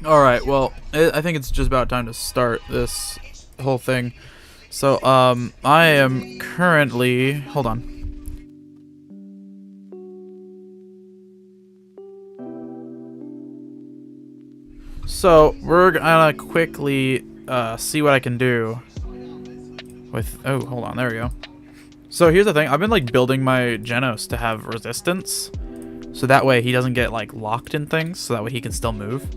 Alright, well, I think it's just about time to start this whole thing. So, I am currently... Hold on. So, we're gonna quickly, see what I can do with... Oh, hold on, there we go. So, here's the thing. I've been, like, building my Genos to have resistance. So that way he doesn't get, like, locked in things. So that way he can still move.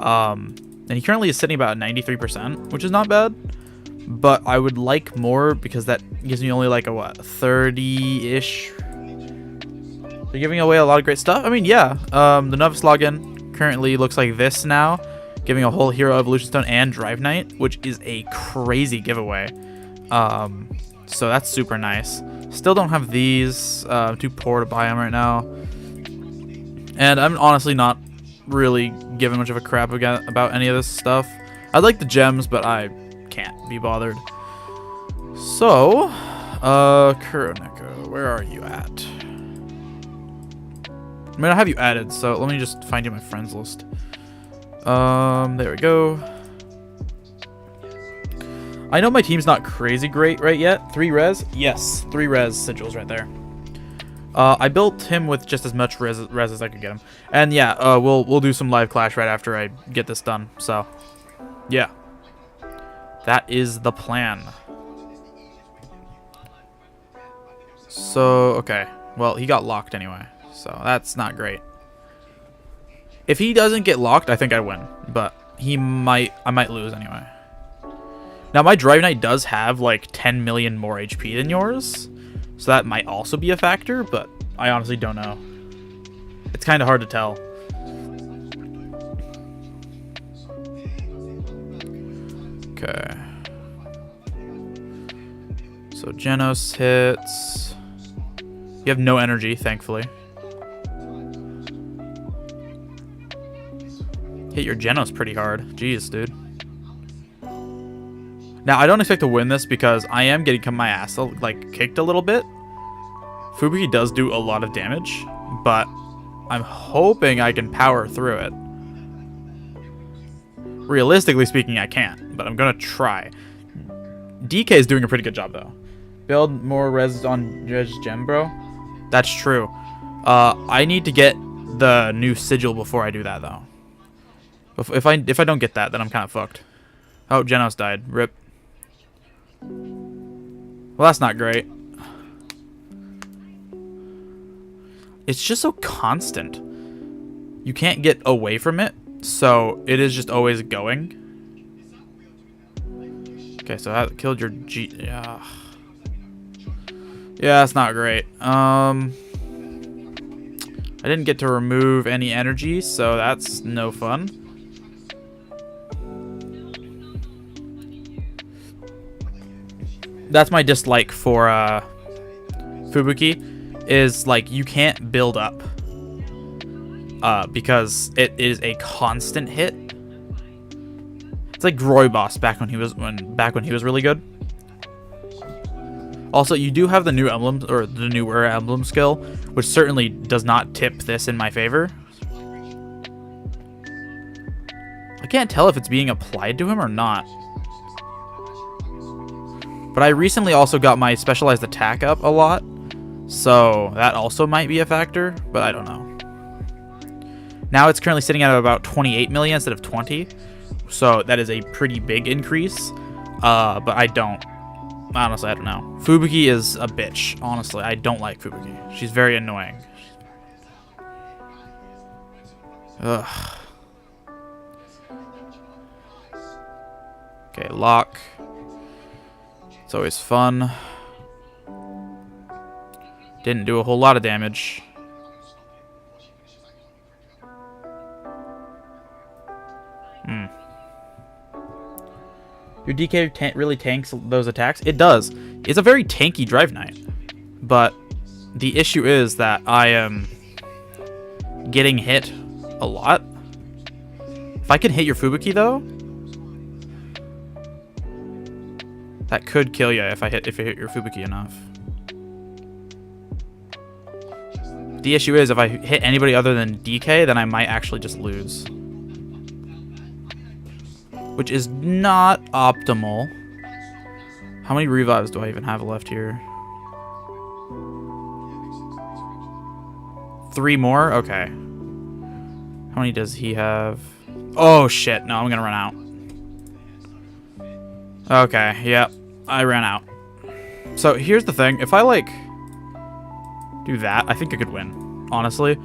And he currently is sitting about 93%, which is not bad. But I would like more because that gives me only like a, what, 30-ish. They're giving away a lot of great stuff. I mean, yeah. The Novice login currently looks like this now. Giving a whole Hero Evolution Stone and Drive Knight, which is a crazy giveaway. So that's super nice. Still don't have these. Too poor to buy them right now. And I'm honestly not really giving much of a crap about any of this stuff. I like the gems, but I can't be bothered. So, Kuroneko, where are you at? I mean, I have you added, so let me just find you my friends list. There we go. I know my team's not crazy great right yet. 3 res? Yes, 3 res sigils right there. I built him with just as much res as I could get him. And yeah, we'll do some live clash right after I get this done. So, yeah. That is the plan. So, okay. Well, he got locked anyway. So, that's not great. If he doesn't get locked, I think I win. But I might lose anyway. Now, my Drive Knight does have like 10 million more HP than yours. So that might also be a factor, but I honestly don't know. It's kind of hard to tell. Okay. So Genos hits. You have no energy, thankfully. Hit your Genos pretty hard. Jeez, dude. Now, I don't expect to win this because I am getting my ass like kicked a little bit. Fubuki does do a lot of damage, but I'm hoping I can power through it. Realistically speaking, I can't, but I'm gonna try. DK is doing a pretty good job though. Build more res on Res Gem, bro. That's true. I need to get the new sigil before I do that though. If I don't get that, then I'm kind of fucked. Oh, Genos died. Rip. Well, that's not great. It's just so constant. You can't get away from it, so it is just always going. Okay, so that killed your G. Yeah, that's not great. I didn't get to remove any energy, so that's no fun. That's my dislike for Fubuki, is like you can't build up because it is a constant hit. It's like Royboss back when he was really good. Also, you do have the new emblem or the newer emblem skill, which certainly does not tip this in my favor. I can't tell if it's being applied to him or not. But I recently also got my specialized attack up a lot, so that also might be a factor, but I don't know. Now it's currently sitting at about 28 million instead of 20, so that is a pretty big increase, but honestly, I don't know. Fubuki is a bitch, honestly. I don't like Fubuki. She's very annoying. Ugh. Okay, lock. It's always fun. Didn't do a whole lot of damage. Your DK really tanks those attacks? It does. It's a very tanky Drive Knight. But the issue is that I am getting hit a lot. If I can hit your Fubuki, though, that could kill you if I hit your Fubuki enough. The issue is if I hit anybody other than DK, then I might actually just lose. which is not optimal. How many revives do I even have left here? 3 more? Okay. How many does he have? Oh, shit. No, I'm going to run out. Okay, yep. I ran out. So, here's the thing. If I, like, do that, I think I could win, honestly.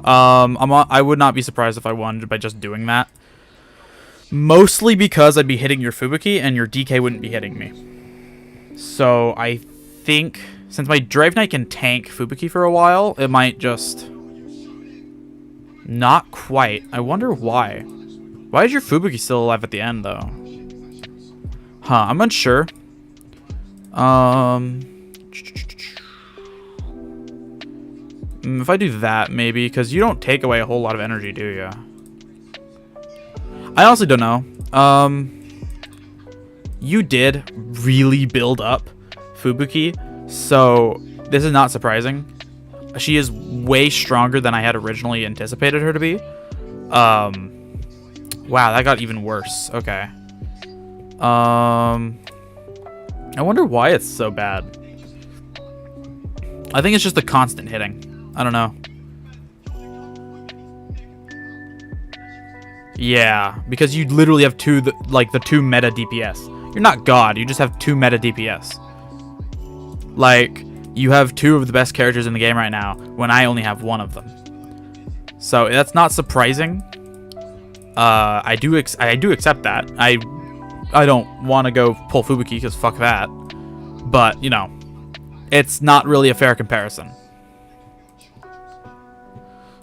I would not be surprised if I won by just doing that. Mostly because I'd be hitting your Fubuki and your DK wouldn't be hitting me. So, I think, since my Drive Knight can tank Fubuki for a while, it might just... Not quite. I wonder why. Why is your Fubuki still alive at the end, though? Huh, I'm unsure. If I do that, maybe, because you don't take away a whole lot of energy, do you? I honestly don't know. You did really build up Fubuki, so this is not surprising. She is way stronger than I had originally anticipated her to be. Wow, that got even worse. Okay. I wonder why it's so bad. I think it's just the constant hitting. I don't know. Yeah, because you literally have the two meta DPS. You're not God, you just have 2 meta DPS. Like, you have 2 of the best characters in the game right now, when I only have 1 of them. So that's not surprising. I do accept that. I don't want to go pull Fubuki because fuck that. But you know, it's not really a fair comparison.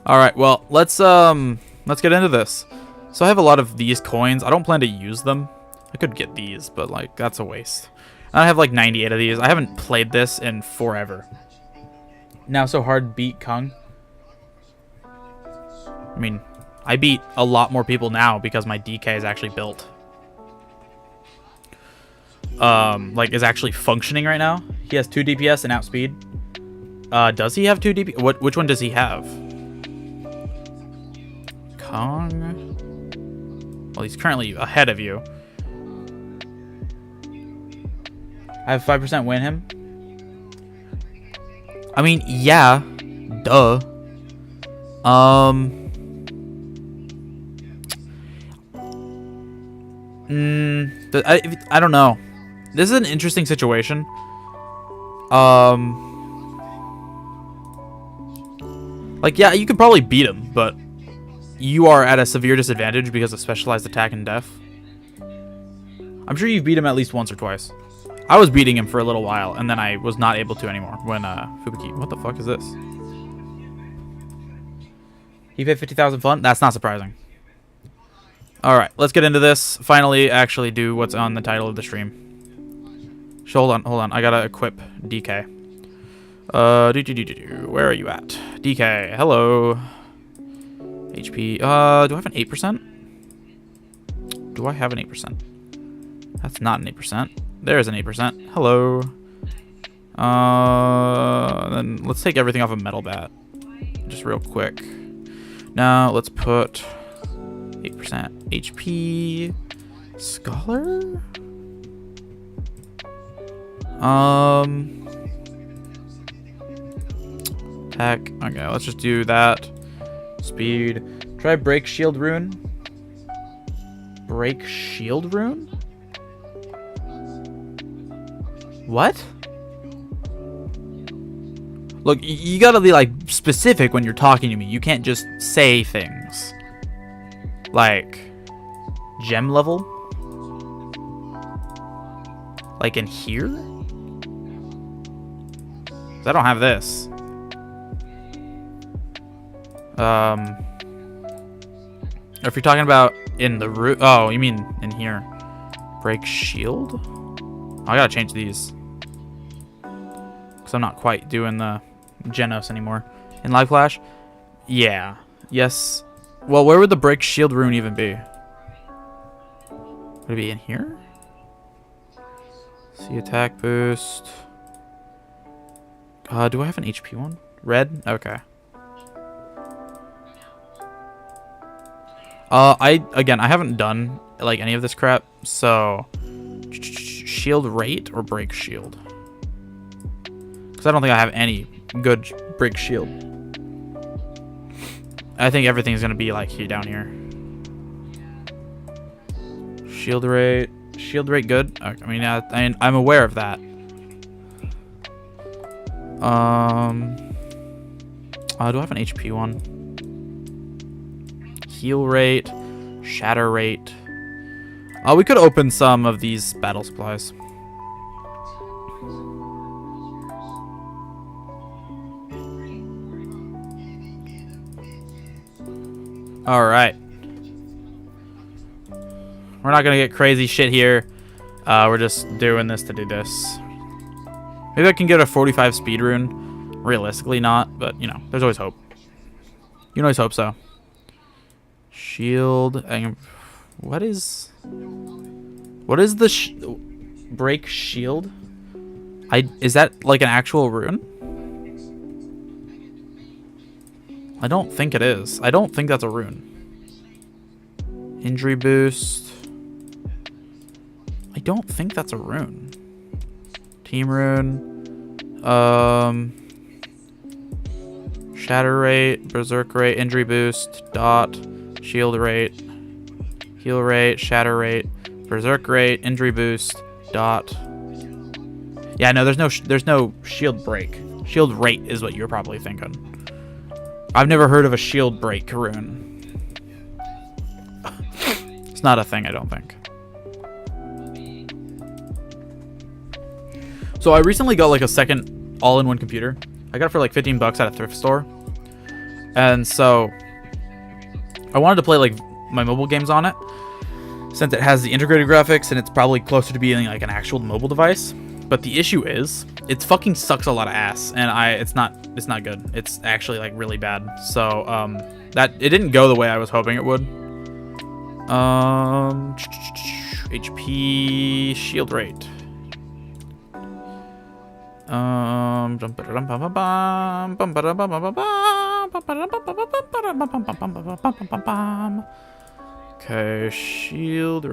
All right, well let's get into this. So I have a lot of these coins. I don't plan to use them. I could get these, but like that's a waste. I have like 98 of these. I haven't played this in forever. Now so hard beat Kung. I mean, I beat a lot more people now because my DK is actually built. Like is actually functioning right now. He has 2 DPS and outspeed. Does he have 2 DPS? Which one does he have? Kung. Well, he's currently ahead of you. I have 5% win him. I mean, yeah. Duh. I don't know. This is an interesting situation. Like, yeah, you could probably beat him, but you are at a severe disadvantage because of specialized attack and def. I'm sure you've beat him at least once or twice. I was beating him for a little while, and then I was not able to anymore when, Fubuki... What the fuck is this? He paid 50,000 fun? That's not surprising. Alright, let's get into this. Finally, actually do what's on the title of the stream. So, hold on. I gotta equip DK. Where are you at? DK, hello. HP, do I have an 8%? Do I have an 8%? That's not an 8%. There's an 8%. Hello. Then let's take everything off of Metal Bat. Just real quick. Now, let's put 8% HP. Scholar? Attack. Okay, let's just do that. Speed. Try Break Shield Rune. Break Shield Rune? What? Look, you gotta be, like, specific when you're talking to me. You can't just say things. Like, gem level? Like in here? 'Cause I don't have this. If you're talking about in the room... Oh, you mean in here. Break shield? Oh, I gotta change these. Because I'm not quite doing the Genos anymore. In Live Flash? Yeah. Yes. Well, where would the break shield rune even be? Would it be in here? See attack boost. Do I have an HP one? Red? Okay. I haven't done like any of this crap. So shield rate or break shield, because I don't think I have any good break shield. I think everything's gonna be like here down here. Shield rate good. I mean, I'm aware of that. Do I have an HP one? Heal rate, shatter rate. We could open some of these battle supplies. All right. We're not gonna get crazy shit here. We're just doing this to do this. Maybe I can get a 45 speed rune. Realistically not, but you know, there's always hope. You can always hope so. Shield. What is the break shield? Is that like an actual rune? I don't think it is. I don't think that's a rune. Injury boost. I don't think that's a rune. Team rune. Shatter rate, berserk rate, injury boost, dot, shield rate, heal rate, shatter rate, berserk rate, injury boost, dot. Yeah, no, there's no shield break. Shield rate is what you're probably thinking. I've never heard of a shield break rune. It's not a thing, I don't think. So I recently got like a second all-in-one computer. I got it for like 15 bucks at a thrift store. And so I wanted to play like my mobile games on it, since it has the integrated graphics and it's probably closer to being like an actual mobile device. But the issue is it fucking sucks a lot of ass, and it's not good. It's actually like really bad. So that it didn't go the way I was hoping it would. HP shield rate. Okay, shield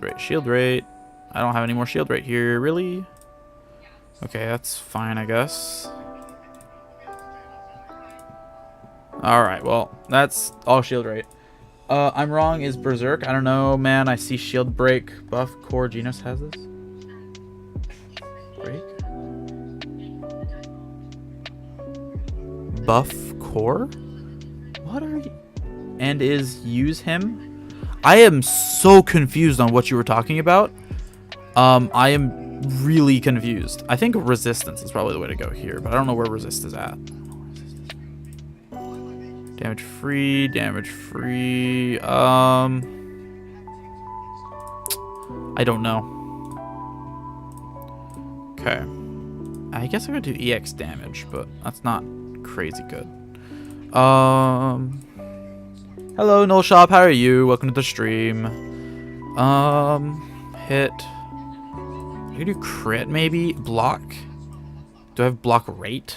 rate. Shield rate. I don't have any more shield rate here, really? Okay, that's fine, I guess. Alright, well, that's all shield rate. I'm wrong, is berserk? I don't know, man. I see shield break. Buff core Genos has this. Break? Buff core? What are you? And is use him? I am so confused on what you were talking about. I am really confused. I think resistance is probably the way to go here, but I don't know where resist is at. Damage free, damage free. I don't know. Okay. I guess I'm gonna do EX damage, but that's not crazy good. Hello, Null Shop. How are you? Welcome to the stream. Hit. I can do crit maybe. Block. Do I have block rate?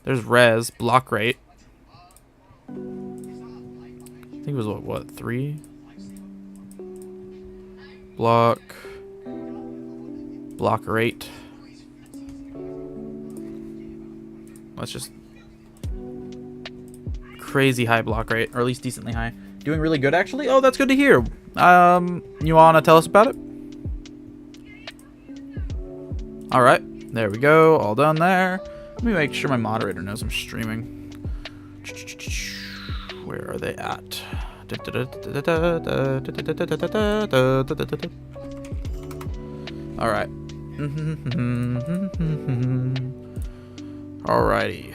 There's res. Block rate. I think it was what 3? Block rate. Let's just crazy high block rate, or at least decently high. Doing really good, actually. Oh, that's good to hear. You wanna tell us about it? All right, there we go. All done there. Let me make sure my moderator knows I'm streaming. Where are they at? All right. Alrighty.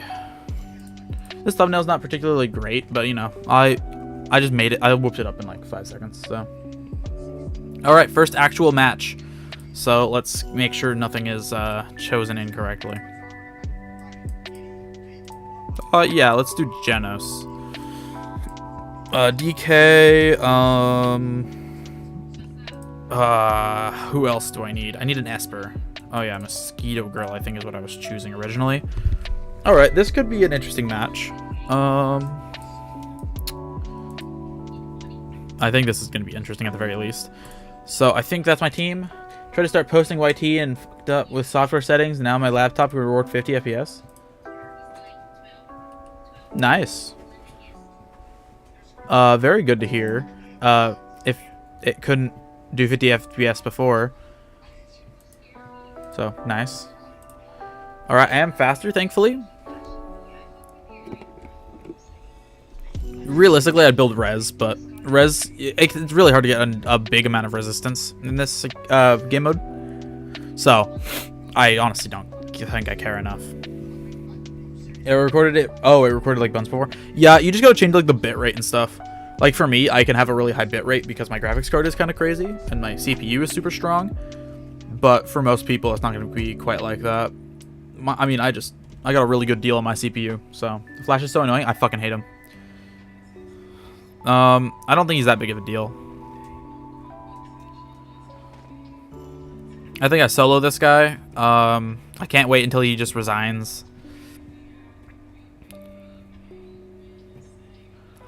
This thumbnail's not particularly great, but you know, I just made it. I whooped it up in like 5 seconds. So, all right, first actual match. So let's make sure nothing is chosen incorrectly. Yeah, let's do Genos. DK. Who else do I need? I need an Esper. Oh yeah, Mosquito Girl, I think is what I was choosing originally. All right, this could be an interesting match. I think this is going to be interesting at the very least. So I think that's my team. Try to start posting YT and fucked up with software settings. Now my laptop will reward 50 FPS. Nice. Very good to hear. If it couldn't do 50 FPS before. So, nice. Alright, I am faster, thankfully. Realistically, I'd build res, but res, it's really hard to get a big amount of resistance in this game mode. So, I honestly don't think I care enough. It recorded it. Oh, it recorded like buttons before. Yeah, you just gotta change like the bitrate and stuff. Like for me, I can have a really high bitrate because my graphics card is kind of crazy and my CPU is super strong. But for most people, it's not gonna be quite like that. I mean, I got a really good deal on my CPU. So the Flash is so annoying. I fucking hate him. I don't think he's that big of a deal. I think I solo this guy. I can't wait until he just resigns.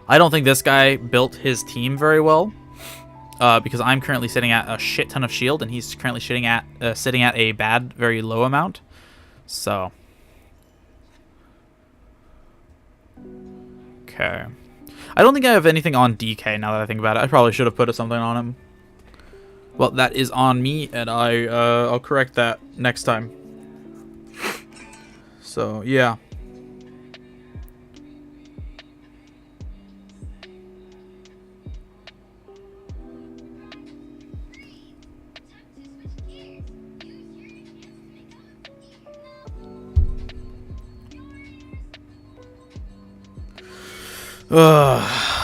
I don't think this guy built his team very well, because I'm currently sitting at a shit ton of shield, and he's currently sitting at a bad, very low amount. So, okay. I don't think I have anything on DK now that I think about it. I probably should have put something on him. Well, that is on me, and I'll correct that next time. So, yeah.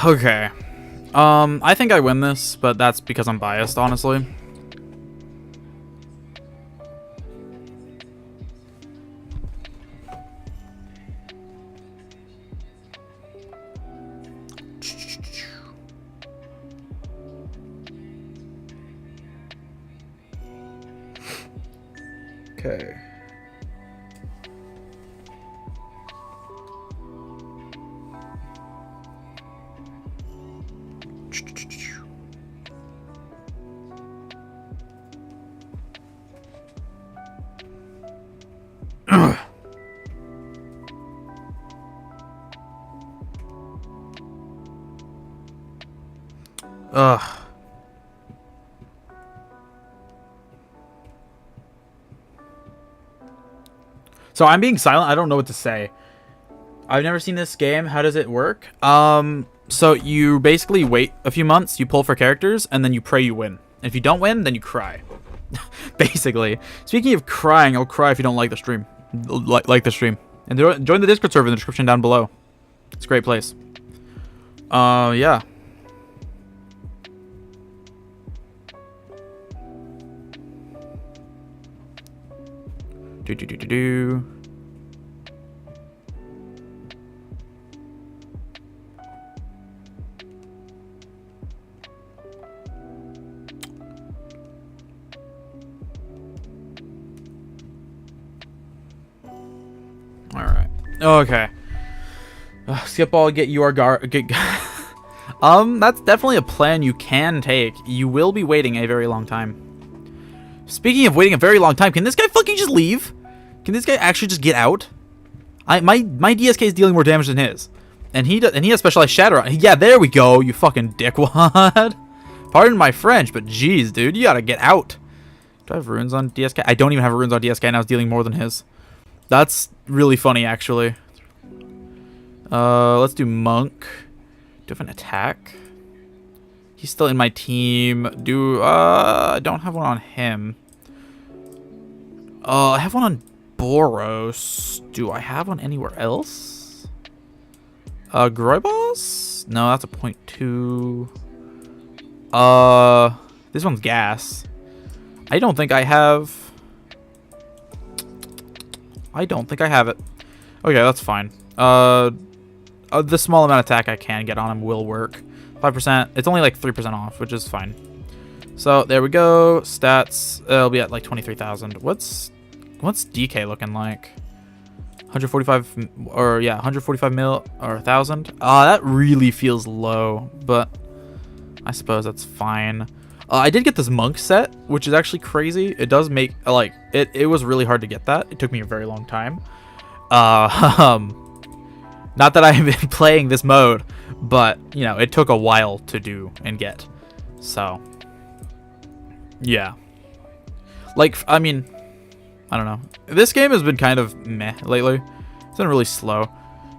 Okay. I think I win this, but that's because I'm biased, honestly. Okay. Ugh. So I'm being silent. I don't know what to say. I've never seen this game. How does it work? So you basically wait a few months, you pull for characters, and then you pray you win. And if you don't win, then you cry. Basically. Speaking of crying, I'll cry if you don't like the stream. Like the stream. And join the Discord server in the description down below. It's a great place. Yeah. Do. All right. Okay. Skip all. Get your get. That's definitely a plan you can take. You will be waiting a very long time. Speaking of waiting a very long time, can this guy fucking just leave? Can this guy actually just get out? My DSK is dealing more damage than his, and he has specialized shatter on. Yeah, there we go. You fucking dickwad. Pardon my French, but jeez, dude, you gotta get out. Do I have runes on DSK? I don't even have runes on DSK, and I was dealing more than his. That's really funny, actually. Let's do monk. Do I have an attack? He's still in my team. I don't have one on him. I have one on Boros. Do I have one anywhere else? Groibos? No, that's a 0.2. This one's gas. I don't think I have it. Okay, that's fine. The small amount of attack I can get on him will work. 5%. It's only like 3% off, which is fine. So there we go. Stats. It'll be at like 23,000. What's DK looking like? 145 or yeah, 145 mil or 1,000. That really feels low, but I suppose that's fine. I did get this monk set, which is actually crazy. It does make, like, it was really hard to get that. It took me a very long time. Not that I've been playing this mode, but, you know, it took a while to do and get. So, yeah. Like, I mean, I don't know. This game has been kind of meh lately. It's been really slow.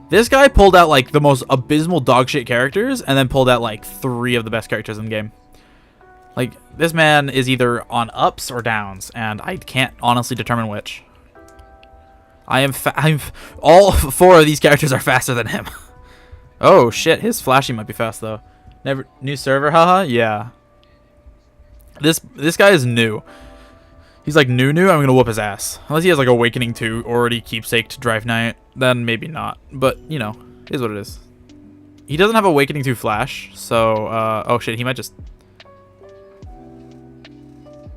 This guy pulled out, like, the most abysmal dogshit characters, and then pulled out, like, 3 of the best characters in the game. Like, this man is either on ups or downs, and I can't honestly determine which. I'm all 4 of these characters are faster than him. Oh shit, his flashy might be fast though. Never new server, haha. Yeah. This guy is new. He's like new. I'm gonna whoop his ass. Unless he has like Awakening 2 already keepsake to Drive Night, then maybe not. But you know, it is what it is. He doesn't have Awakening 2 flash, so oh shit, he might just.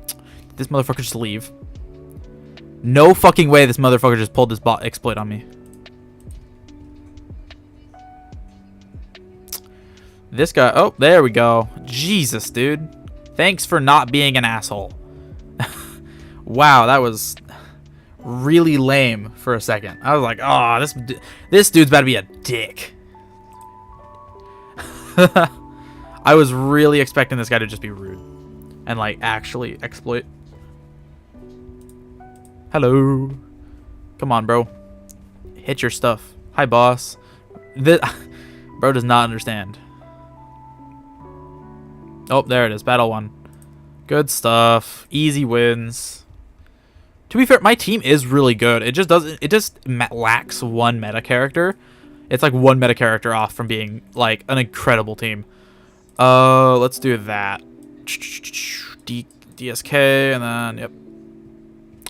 Did this motherfucker just leave? No fucking way this motherfucker just pulled this bot exploit on me. This guy, oh, there we go. Jesus, dude. Thanks for not being an asshole. Wow, that was really lame for a second. I was like, oh, this dude's about to be a dick. I was really expecting this guy to just be rude and like actually exploit. Hello. Come on, bro. Hit your stuff. Hi, boss. Bro does not understand. Oh, there it is. Battle 1. Good stuff. Easy wins. To be fair, my team is really good. It just doesn't. It just lacks one meta character. It's like one meta character off from being like an incredible team. Let's do that. DSK and then yep.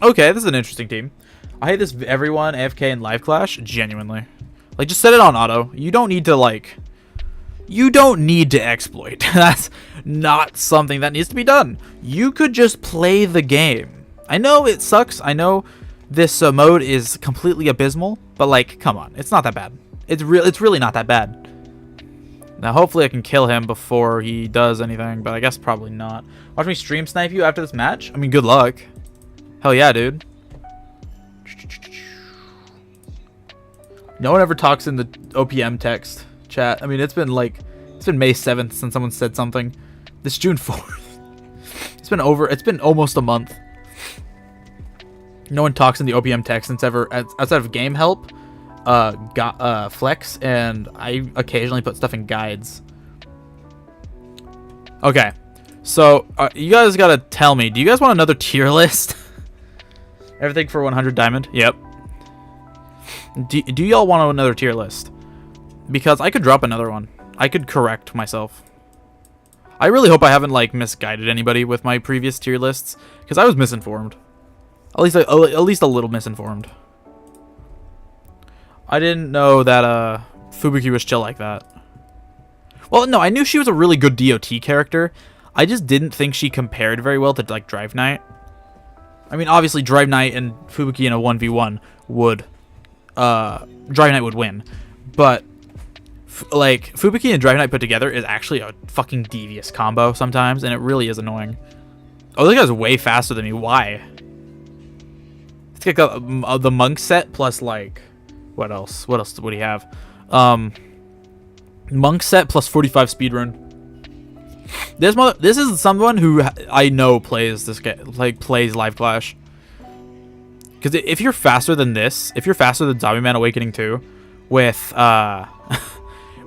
Okay, this is an interesting team. I hate this everyone AFK and live clash genuinely. Like just set it on auto. You don't need to like. You don't need to exploit. That's not something that needs to be done. You could just play the game. I know it sucks. I know this mode is completely abysmal, but like, come on, it's not that bad. It's really not that bad. Now, hopefully, I can kill him before he does anything, but I guess probably not. Watch me stream snipe you after this match. I mean, good luck. Hell yeah, dude. No one ever talks in the OPM text chat. I mean, it's been May 7th since someone said something. This is June 4th. It's been almost a month. No one talks in the OPM text since ever outside of game help, flex, and I occasionally put stuff in guides. Okay, so you guys gotta tell me. Do you guys want another tier list? Everything for 100 diamond. Yep. Do y'all want another tier list? Because I could drop another one. I could correct myself. I really hope I haven't like misguided anybody with my previous tier lists, because I was misinformed. At least a little misinformed. I didn't know that Fubuki was chill like that. Well, no, I knew she was a really good DOT character. I just didn't think she compared very well to like Drive Night. I mean, obviously Drive Night and Fubuki in a 1v1 would Drive Night would win. But like Fubuki and Drive Night put together is actually a fucking devious combo sometimes, and it really is annoying. Oh, this guy's way faster than me. Why? It's like the monk set plus like what else? What else would he have? Monk set plus 45 speedrun. This is someone who I know plays this game, like plays Live Clash. Because if you're faster than this, if you're faster than Zombie Man Awakening 2 with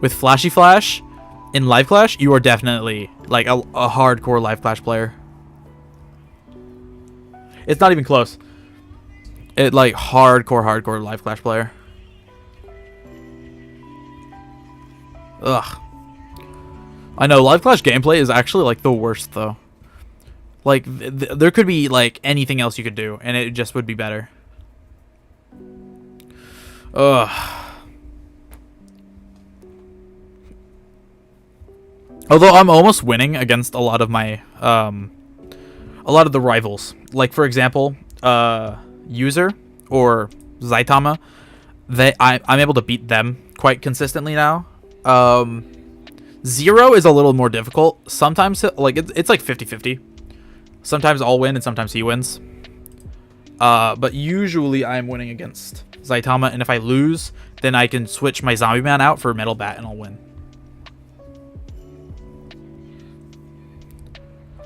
with Flashy Flash in Live Clash, you are definitely like a hardcore Live Clash player. It's not even close. It like hardcore Live Clash player. Ugh. I know Live Clash gameplay is actually like the worst though. Like there could be like anything else you could do, and it just would be better. Ugh. Although I'm almost winning against a lot of my a lot of the rivals. Like for example, User or Zaitama, I'm able to beat them quite consistently now. 0 is a little more difficult. Sometimes, like, it's like 50-50. Sometimes I'll win and sometimes he wins. But usually I'm winning against Zaitama, and if I lose, then I can switch my zombie man out for metal bat and I'll win.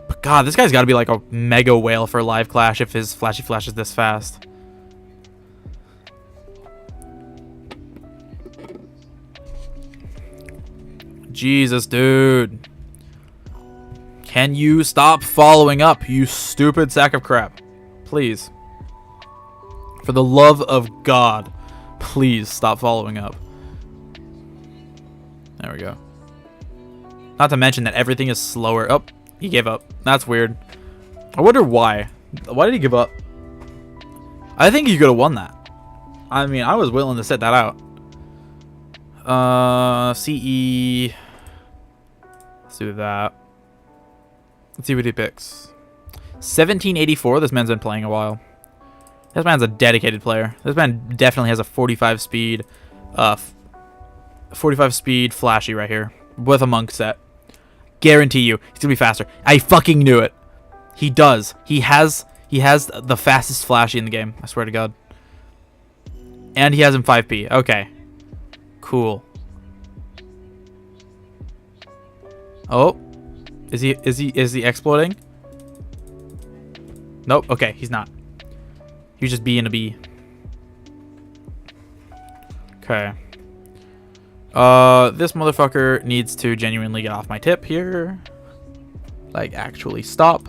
But God, this guy's got to be like a mega whale for a live clash if his flashy flash is this fast. Jesus, dude. Can you stop following up, you stupid sack of crap? Please. For the love of God, please stop following up. There we go. Not to mention that everything is slower. Oh, he gave up. That's weird. I wonder why. Why did he give up? I think he could have won that. I mean, I was willing to sit that out. CE. Let's do that. Let's see what he picks. 1784. This man's been playing a while. This man's a dedicated player. This man definitely has a 45 speed, 45 speed flashy right here with a monk set. Guarantee you, he's gonna be faster. I fucking knew it. He does. He has the fastest flashy in the game. I swear to God. And he has him 5p. Okay. Cool. Oh, is he exploiting? Nope. Okay, he's not. He's just being a bee. Okay. This motherfucker needs to genuinely get off my tip here. Like, actually stop.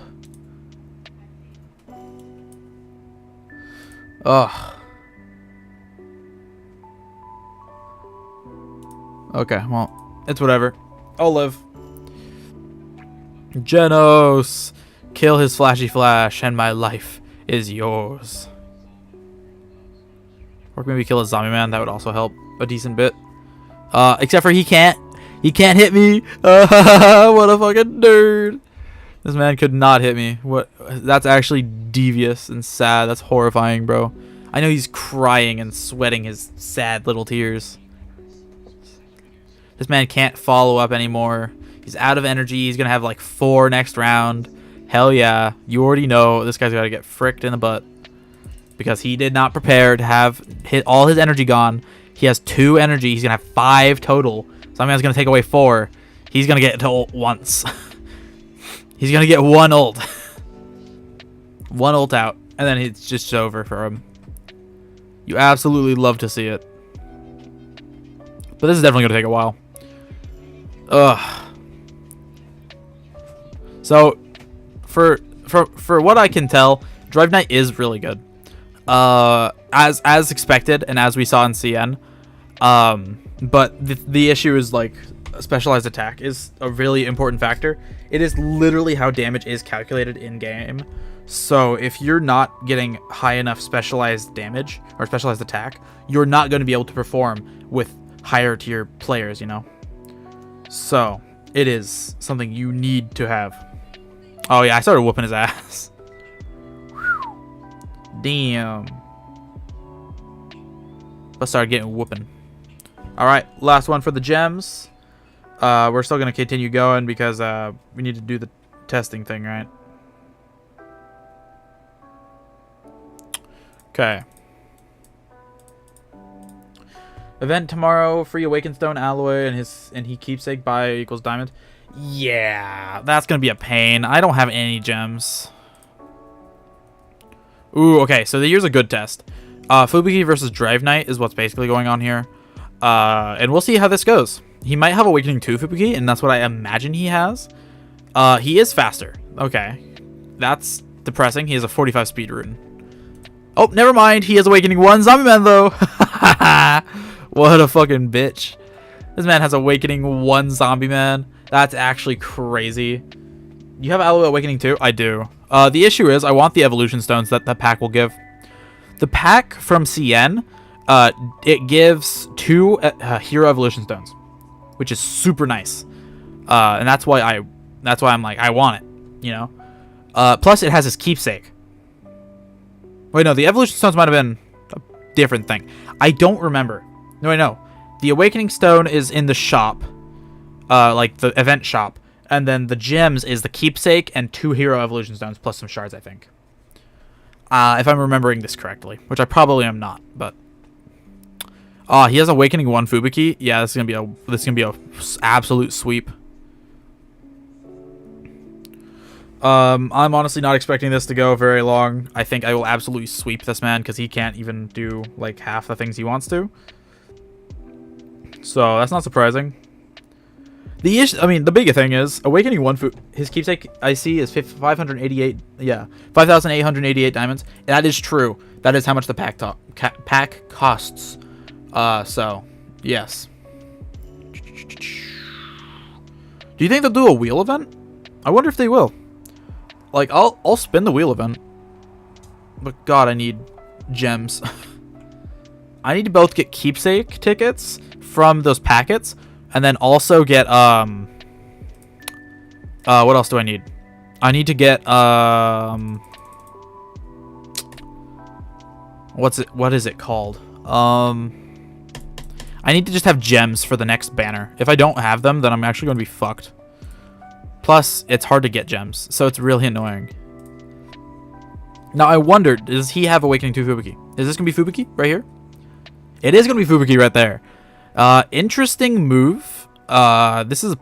Ugh. Okay, well, it's whatever. I'll live. Genos. Kill his flashy flash and my life is yours. Or maybe kill a zombie man. That would also help a decent bit. Except for he can't hit me. What a fucking nerd. This man could not hit me. What? That's actually devious and sad. That's horrifying, bro. I know he's crying and sweating his sad little tears. This man can't follow up anymore. He's out of energy. He's gonna have like 4 next round. Hell yeah. You already know this guy's gotta get fricked in the butt. Because he did not prepare to have all his energy gone. He has 2 energy. He's gonna have 5 total. Somebody's gonna take away 4. He's gonna get to ult once. He's gonna get 1 ult. 1 ult out. And then it's just over for him. You absolutely love to see it. But this is definitely gonna take a while. Ugh. So for what I can tell, Drive Knight is really good. As expected and as we saw in CN. But the issue is like specialized attack is a really important factor. It is literally how damage is calculated in game. So if you're not getting high enough specialized damage or specialized attack, you're not going to be able to perform with higher tier players, you know. So it is something you need to have. Oh yeah, I started whooping his ass. Damn. Let's start getting whooping. Alright, last one for the gems. We're still going to continue going because we need to do the testing thing, right? Okay. Event tomorrow, free Awaken Stone alloy and he keepsake buy equals diamond. Yeah, that's going to be a pain. I don't have any gems. Ooh, okay, so here's a good test. Fubuki versus Drive Knight is what's basically going on here. And we'll see how this goes. He might have Awakening 2 Fubuki, and that's what I imagine he has. He is faster. Okay. That's depressing. He has a 45 speed rune. Oh, never mind. He has Awakening 1 Zombie Man, though. What a fucking bitch. This man has Awakening 1 Zombie Man. That's actually crazy. You have Alloy Awakening 2? I do. The issue is I want the evolution stones that the pack will give. The pack from CN, it gives 2 hero evolution stones, which is super nice. And that's why I'm like, I want it, you know. Plus it has his keepsake. Wait, no, the evolution stones might have been a different thing. I don't remember. No, I know. The Awakening Stone is in the shop. like the event shop. And then the gems is the keepsake and 2 hero evolution stones plus some shards, I think. If I'm remembering this correctly, which I probably am not, but he has Awakening 1 Fubuki. Yeah, this is gonna be a absolute sweep. I'm honestly not expecting this to go very long. I think I will absolutely sweep this man because he can't even do like half the things he wants to. So that's not surprising. The issue, I mean, the bigger thing is Awakening 1 his keepsake I see is 588. Yeah, 5,888 diamonds. That is true. That is how much the pack costs. So yes. Do you think they'll do a wheel event? I wonder if they will. Like, I'll spin the wheel event. But God, I need gems. I need to both get keepsake tickets from those packets, and then also get what else do I need? I need to get what is it called? I need to just have gems for the next banner. If I don't have them, then I'm actually going to be fucked. Plus, it's hard to get gems, so it's really annoying. Now, I wonder, does he have Awakening 2 Fubuki? Is this going to be Fubuki right here? It is going to be Fubuki right there. Interesting move. This is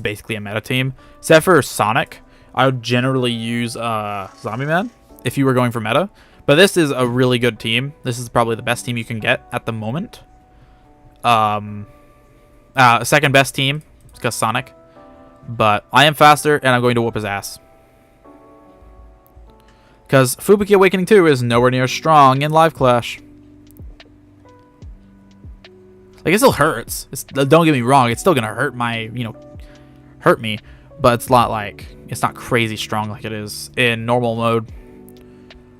basically a meta team. Except for Sonic, I would generally use Zombie Man if you were going for meta. But this is a really good team. This is probably the best team you can get at the moment. Second best team, because Sonic. But I am faster, and I'm going to whoop his ass. Because Fubuki Awakening 2 is nowhere near strong in Live Clash. Like, it still hurts. Don't get me wrong, it's still gonna hurt hurt me. But it's not like, it's not crazy strong like it is in normal mode.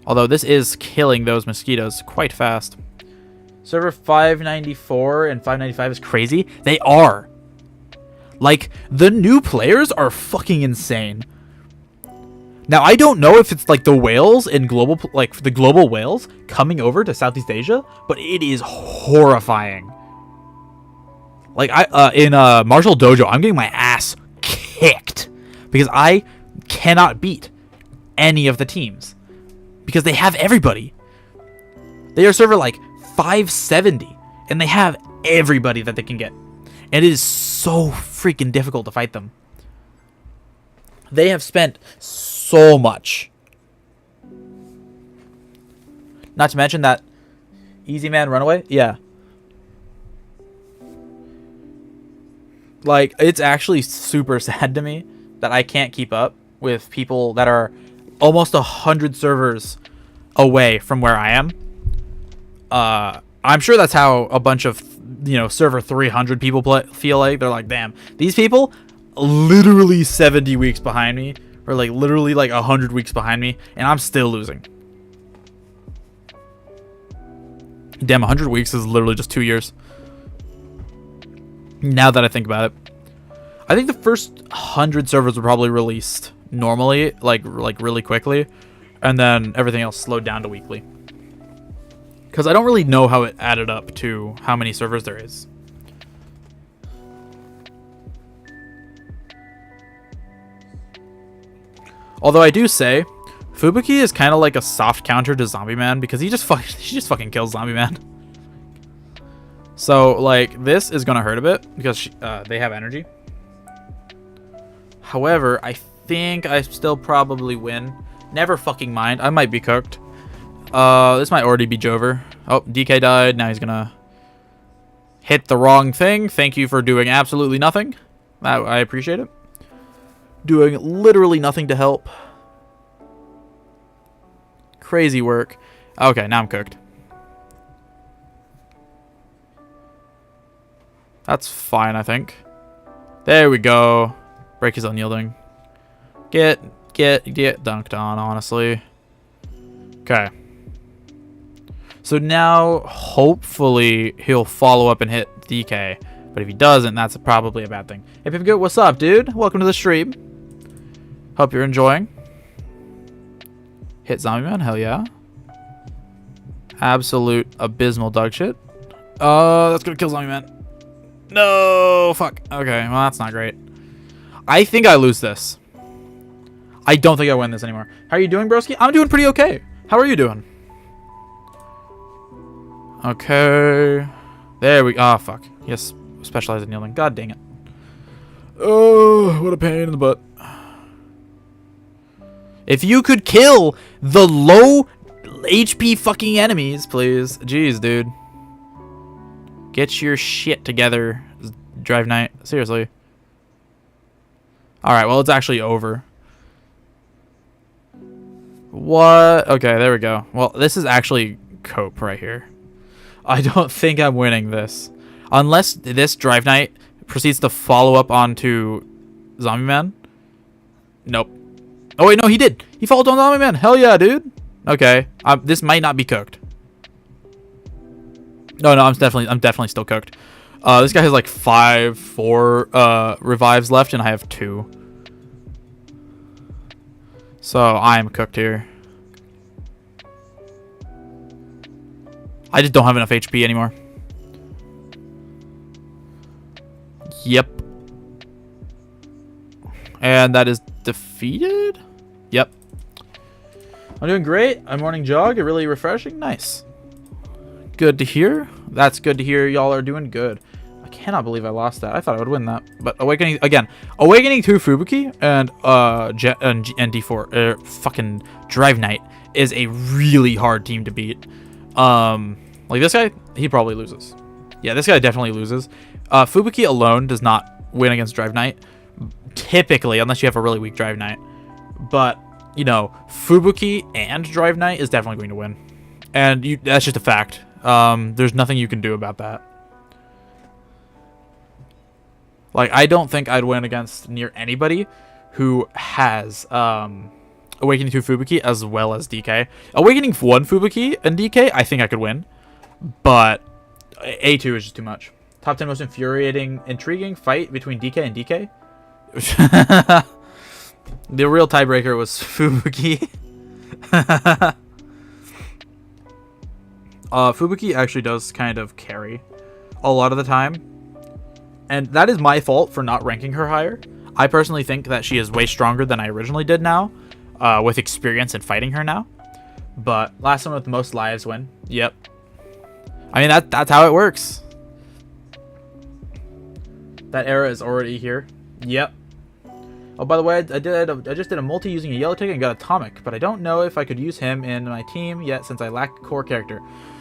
Although this is killing those mosquitoes quite fast. Server 594 and 595 is crazy. They are. Like, the new players are fucking insane. Now, I don't know if it's like the whales in global, like the global whales coming over to Southeast Asia, but it is horrifying. Like, in Martial Dojo, I'm getting my ass kicked because I cannot beat any of the teams because they have everybody. They are server like 570 and they have everybody that they can get. And it is so freaking difficult to fight them. They have spent so much. Not to mention that Easy Man Runaway. Yeah. Like, it's actually super sad to me that I can't keep up with people that are almost 100 servers away from where I am. I'm sure that's how a bunch of, server 300 people feel like. They're like, damn, these people literally 70 weeks behind me, or like literally like 100 weeks behind me, and I'm still losing. Damn, 100 weeks is literally just 2 years. Now that I think about it, I think the first 100 servers were probably released normally, like really quickly, and then everything else slowed down to weekly. Because I don't really know how it added up to how many servers there is. Although I do say, Fubuki is kind of like a soft counter to Zombie Man because he just fucking kills Zombie Man. So like this is gonna hurt a bit because they have energy. However, I think I still probably win. Never fucking mind. I might be cooked. This might already be Jover. Oh, DK died. Now he's gonna hit the wrong thing. Thank you for doing absolutely nothing. I appreciate it. Doing literally nothing to help. Crazy work. Okay, now I'm cooked. That's fine, I think. There we go. Break is unyielding. Get dunked on, honestly. Okay. So now, hopefully, he'll follow up and hit DK. But if he doesn't, that's probably a bad thing. Hey, Pipgoat, what's up, dude? Welcome to the stream. Hope you're enjoying. Hit Zombie Man, hell yeah. Absolute abysmal dog shit. That's gonna kill Zombie Man. No, fuck. Okay, well, that's not great. I think I lose this. I don't think I win this anymore. How are you doing, broski? I'm doing pretty okay. How are you doing? Okay. There we go. Oh, fuck. Yes, specialize in kneeling. God dang it. Oh, what a pain in the butt. If you could kill the low HP fucking enemies, please. Jeez, dude. Get your shit together, Drive Knight. Seriously. Alright, well, it's actually over. What? Okay, there we go. Well, this is actually cope right here. I don't think I'm winning this. Unless this Drive Knight proceeds to follow up onto Zombie Man. Nope. Oh, wait, no, he did. He followed on Zombie Man. Hell yeah, dude. Okay. This might not be cooked. No, I'm definitely still cooked. This guy has like 4 revives left, and I have 2. So I am cooked here. I just don't have enough HP anymore. Yep. And that is defeated? Yep. I'm doing great. I'm morning jog. Really refreshing. Nice. Good to hear. That's good to hear. Y'all are doing good. I cannot believe I lost that. I thought I would win that. But Awakening, again. Awakening 2 Fubuki and D4, fucking Drive Knight is a really hard team to beat. Like this guy, he probably loses. Yeah, this guy definitely loses. Fubuki alone does not win against Drive Knight. Typically, unless you have a really weak Drive Knight. But, you know, Fubuki and Drive Knight is definitely going to win. And that's just a fact. There's nothing you can do about that. Like, I don't think I'd win against near anybody who has Awakening 2 Fubuki as well as DK. Awakening 1 Fubuki and DK, I think I could win. But A2 is just too much. Top 10 most intriguing fight between DK and DK. The real tiebreaker was Fubuki. Fubuki actually does kind of carry a lot of the time. And that is my fault for not ranking her higher. I personally think that she is way stronger than I originally did now. With experience in fighting her now. But last one with the most lives win. Yep. I mean, that's how it works. That era is already here. Yep. Oh, by the way, I just did a multi using a yellow ticket and got Atomic, but I don't know if I could use him in my team yet since I lack core character.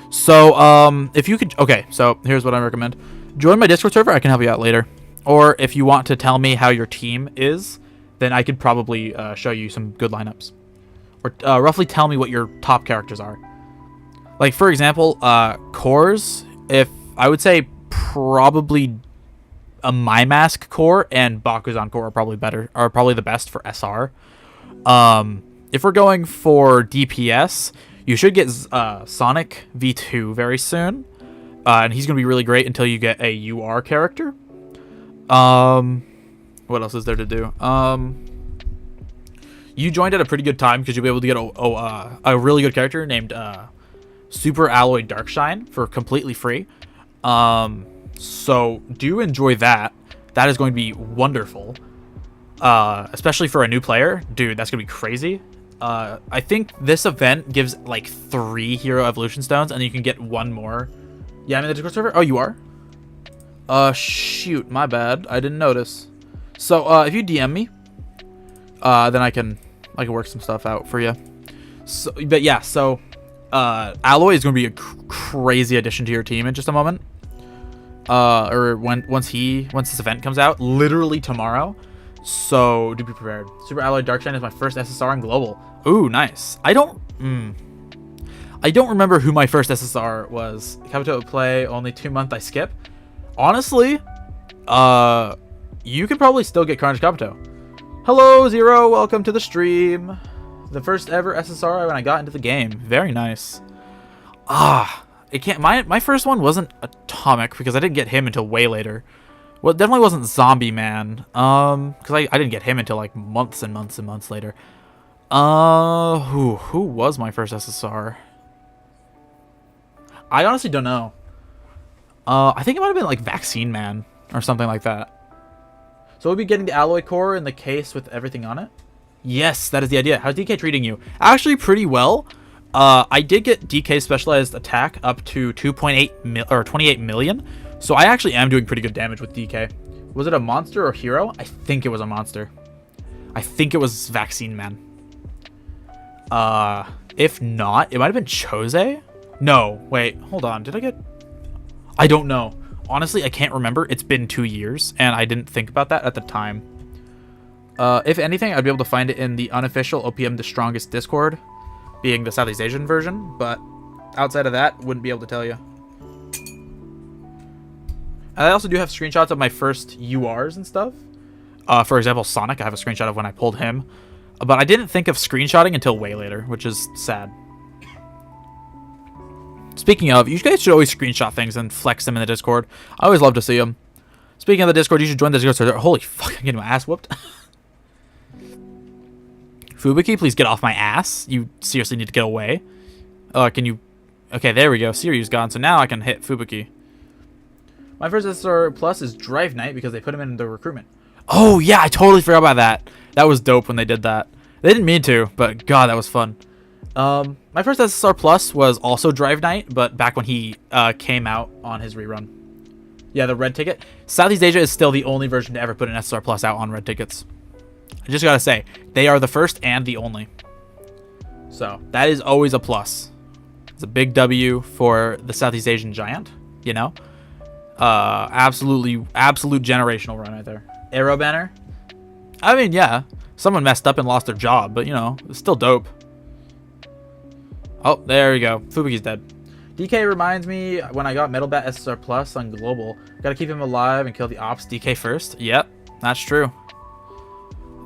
So, if you could... Okay, so here's what I recommend. Join my Discord server. I can help you out later. Or if you want to tell me how your team is, then I could probably show you some good lineups. Or roughly tell me what your top characters are. Like, for example, cores, if I would say probably a My Mask core and Bakuzan core are probably the best for SR. If we're going for DPS, you should get Sonic V2 very soon. And he's going to be really great until you get a UR character. What else is there to do? You joined at a pretty good time because you'll be able to get a really good character named Super Alloy Darkshine for completely free. So do enjoy that. That is going to be wonderful. Especially for a new player. Dude, that's going to be crazy. I think this event gives like 3 Hero Evolution Stones and you can get 1 more. Yeah, I'm in the Discord server. Oh, you are? Shoot, my bad. I didn't notice. So, if you DM me, then I can work some stuff out for you. So, but yeah, so Alloy is going to be a crazy addition to your team in just a moment. Or once this event comes out, literally tomorrow. So do be prepared. Super Alloy Darkshine is my first SSR in global. Ooh, nice. I don't remember who my first SSR was. Kabuto play only 2 month I skip. Honestly, you could probably still get Carnage Kabuto. Hello, Zero. Welcome to the stream. The first ever SSR when I got into the game. Very nice. It can't. My first one wasn't Atomic because I didn't get him until way later. Well, it definitely wasn't Zombie Man. Because I didn't get him until like months and months and months later. Who was my first SSR? I honestly don't know. I think it might have been like Vaccine Man. or something like that. So we'll be getting the alloy core in the case with everything on it. Yes, that is the idea. How's DK treating you? Actually, pretty well. I did get DK specialized attack up to 28 million. So I actually am doing pretty good damage with DK. Was it a monster or hero? I think it was a monster. I think it was Vaccine Man. If not, it might have been Chose. No, wait, hold on. Did I get... I don't know. Honestly, I can't remember. It's been 2 years, and I didn't think about that at the time. If anything, I'd be able to find it in the unofficial OPM The Strongest Discord, being the Southeast Asian version, but outside of that, wouldn't be able to tell you. I also do have screenshots of my first URs and stuff. For example, Sonic, I have a screenshot of when I pulled him. But I didn't think of screenshotting until way later, which is sad. Speaking of, you guys should always screenshot things and flex them in the Discord. I always love to see them. Speaking of the Discord, you should join the Discord server. Holy fuck, I'm getting my ass whooped. Fubuki, please get off my ass. You seriously need to get away. Can you... Okay, there we go. Siryu's gone, so now I can hit Fubuki. My first SSR Plus is Drive Night because they put him in the recruitment. Oh, yeah, I totally forgot about that. That was dope when they did that. They didn't mean to, but God, that was fun. My first SSR Plus was also Drive Night, but back when he came out on his rerun. Yeah, the red ticket. Southeast Asia is still the only version to ever put an SSR Plus out on red tickets. I just gotta say, they are the first and the only. So, that is always a plus. It's a big W for the Southeast Asian giant, you know? Absolute generational run right there. Arrow banner. I mean, yeah, someone messed up and lost their job, but you know, it's still dope. Oh, there we go. Fubuki's dead. DK reminds me when I got Metal Bat SSR Plus on Global. Gotta keep him alive and kill the ops. DK first. Yep, that's true.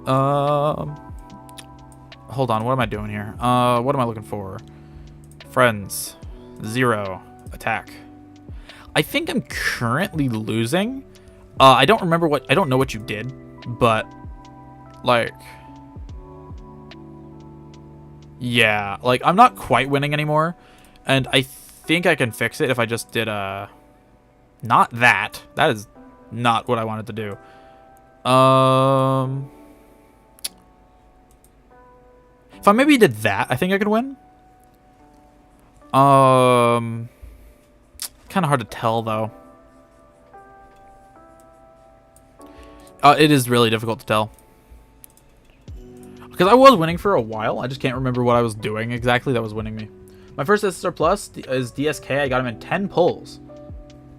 Hold on, what am I doing here? What am I looking for? Friends. 0. Attack. I think I'm currently losing. I don't know what you did, but like, yeah, like I'm not quite winning anymore, and I think I can fix it if I just did not that. That is not what I wanted to do. If I maybe did that, I think I could win. Kind of hard to tell though. It is really difficult to tell. Because I was winning for a while. I just can't remember what I was doing exactly that was winning me. My first SSR Plus is DSK. I got him in 10 pulls.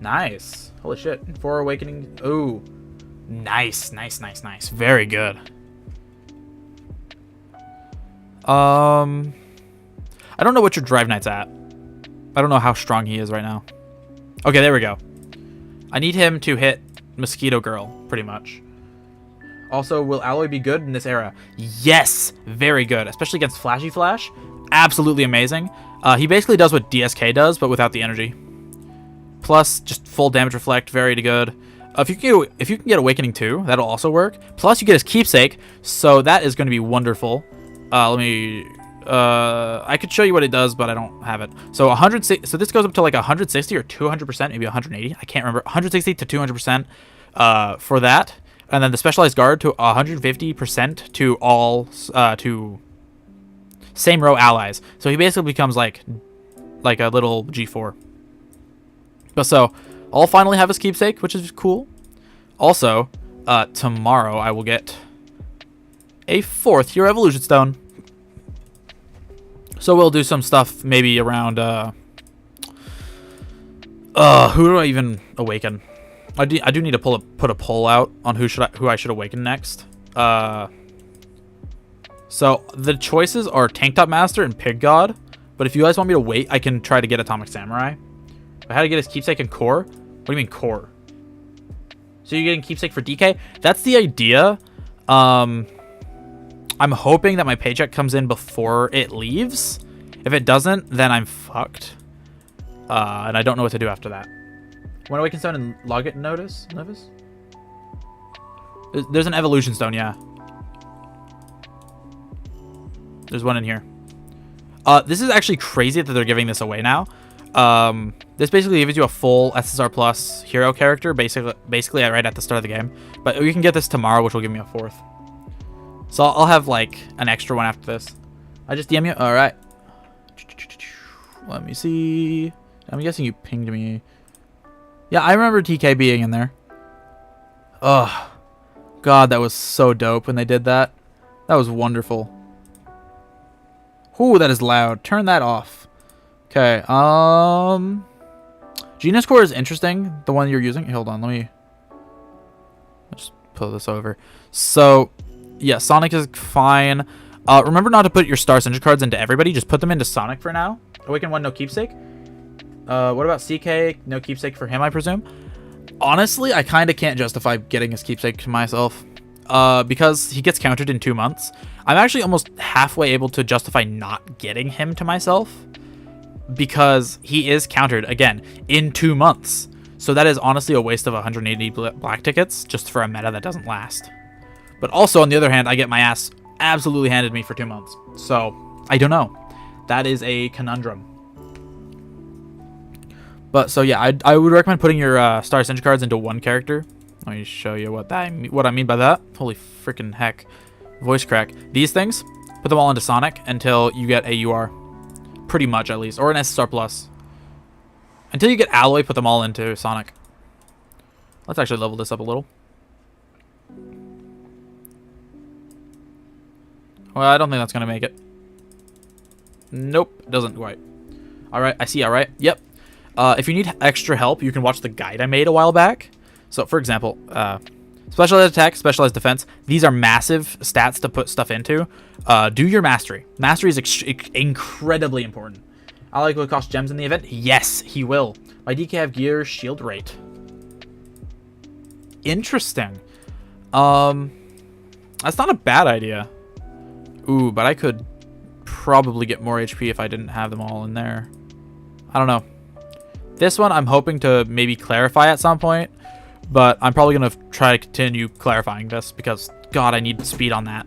Nice. Holy shit. 4 Awakening. Ooh. Nice. Nice, nice, nice. Very good. I don't know what your Drive Knight's at. I don't know how strong he is right now. Okay, there we go. I need him to hit Mosquito Girl, pretty much. Also, will Alloy be good in this era? Yes! Very good, especially against Flashy Flash. Absolutely amazing. He basically does what DSK does, but without the energy. Plus, just full damage reflect, very good. If you can get Awakening too, that'll also work. Plus, you get his Keepsake, so that is going to be wonderful. Let me... I could show you what it does, but I don't have it. So 160. So this goes up to like 160 or 200%, maybe 180. I can't remember. 160 to 200% for that, and then the specialized guard to 150% to all to same row allies. So he basically becomes like a little G4. But so I'll finally have his Keepsake, which is cool. Also, tomorrow I will get a 4th Hero Evolution Stone. So we'll do some stuff maybe around who do I even awaken? I do need to put a poll out on who I should awaken next. So the choices are Tank Top Master and Pig God, but if you guys want me to wait, I can try to get Atomic Samurai. I had to get his Keepsake and Core. What do you mean Core? So you're getting Keepsake for DK? That's the idea. I'm hoping that my paycheck comes in before it leaves. If it doesn't, then I'm fucked. And I don't know what to do after that. When Awaken Stone and Logit Novice? There's an Evolution Stone, yeah. There's one in here. This is actually crazy that they're giving this away now. This basically gives you a full SSR Plus hero character, basically right at the start of the game. But we can get this tomorrow, which will give me a 4th. So I'll have like an extra one after this. I just DM you. All right. Let me see. I'm guessing you pinged me. Yeah, I remember TK being in there. Oh, God, that was so dope when they did that. That was wonderful. Ooh, that is loud. Turn that off. Okay. Genius Core is interesting. The one you're using. Hold on. Let me just pull this over. So, yeah, Sonic is fine. Remember not to put your Star Signature cards into everybody. Just put them into Sonic for now. Awaken 1, no keepsake. What about CK? No keepsake for him, I presume. Honestly, I kind of can't justify getting his keepsake to myself. Because he gets countered in 2 months. I'm actually almost halfway able to justify not getting him to myself. Because he is countered, again, in 2 months. So that is honestly a waste of 180 black tickets just for a meta that doesn't last. But also, on the other hand, I get my ass absolutely handed me for 2 months. So, I don't know. That is a conundrum. But, so yeah, I would recommend putting your Star Signature cards into one character. Let me show you what I mean by that. Holy freaking heck. Voice crack. These things, put them all into Sonic until you get a UR. Pretty much, at least. Or an SSR Plus. Until you get Alloy, put them all into Sonic. Let's actually level this up a little. Well, I don't think that's going to make it. Nope, doesn't quite. Alright, I see, alright. Yep. If you need extra help, you can watch the guide I made a while back. So, for example, specialized attack, specialized defense. These are massive stats to put stuff into. Do your mastery. Mastery is incredibly important. Ally will cost gems in the event? Yes, he will. My DK have gear shield rate. Interesting. That's not a bad idea. Ooh, but I could probably get more HP if I didn't have them all in there. I don't know. This one I'm hoping to maybe clarify at some point, but I'm probably going to try to continue clarifying this because, God, I need speed on that.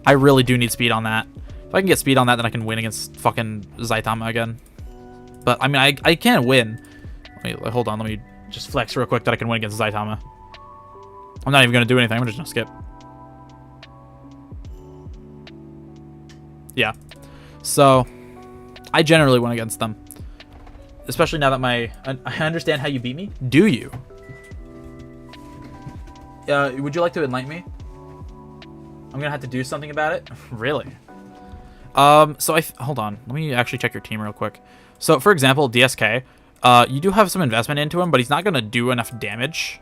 I really do need speed on that. If I can get speed on that, then I can win against fucking Zaitama again. But, I mean, I can't win. Hold on, let me just flex real quick that I can win against Zaitama. I'm not even going to do anything. I'm just going to skip. Yeah. So, I generally win against them. Especially now that I understand how you beat me. Do you? Would you like to enlighten me? I'm going to have to do something about it. Really? So hold on. Let me actually check your team real quick. So, for example, DSK, you do have some investment into him, but he's not going to do enough damage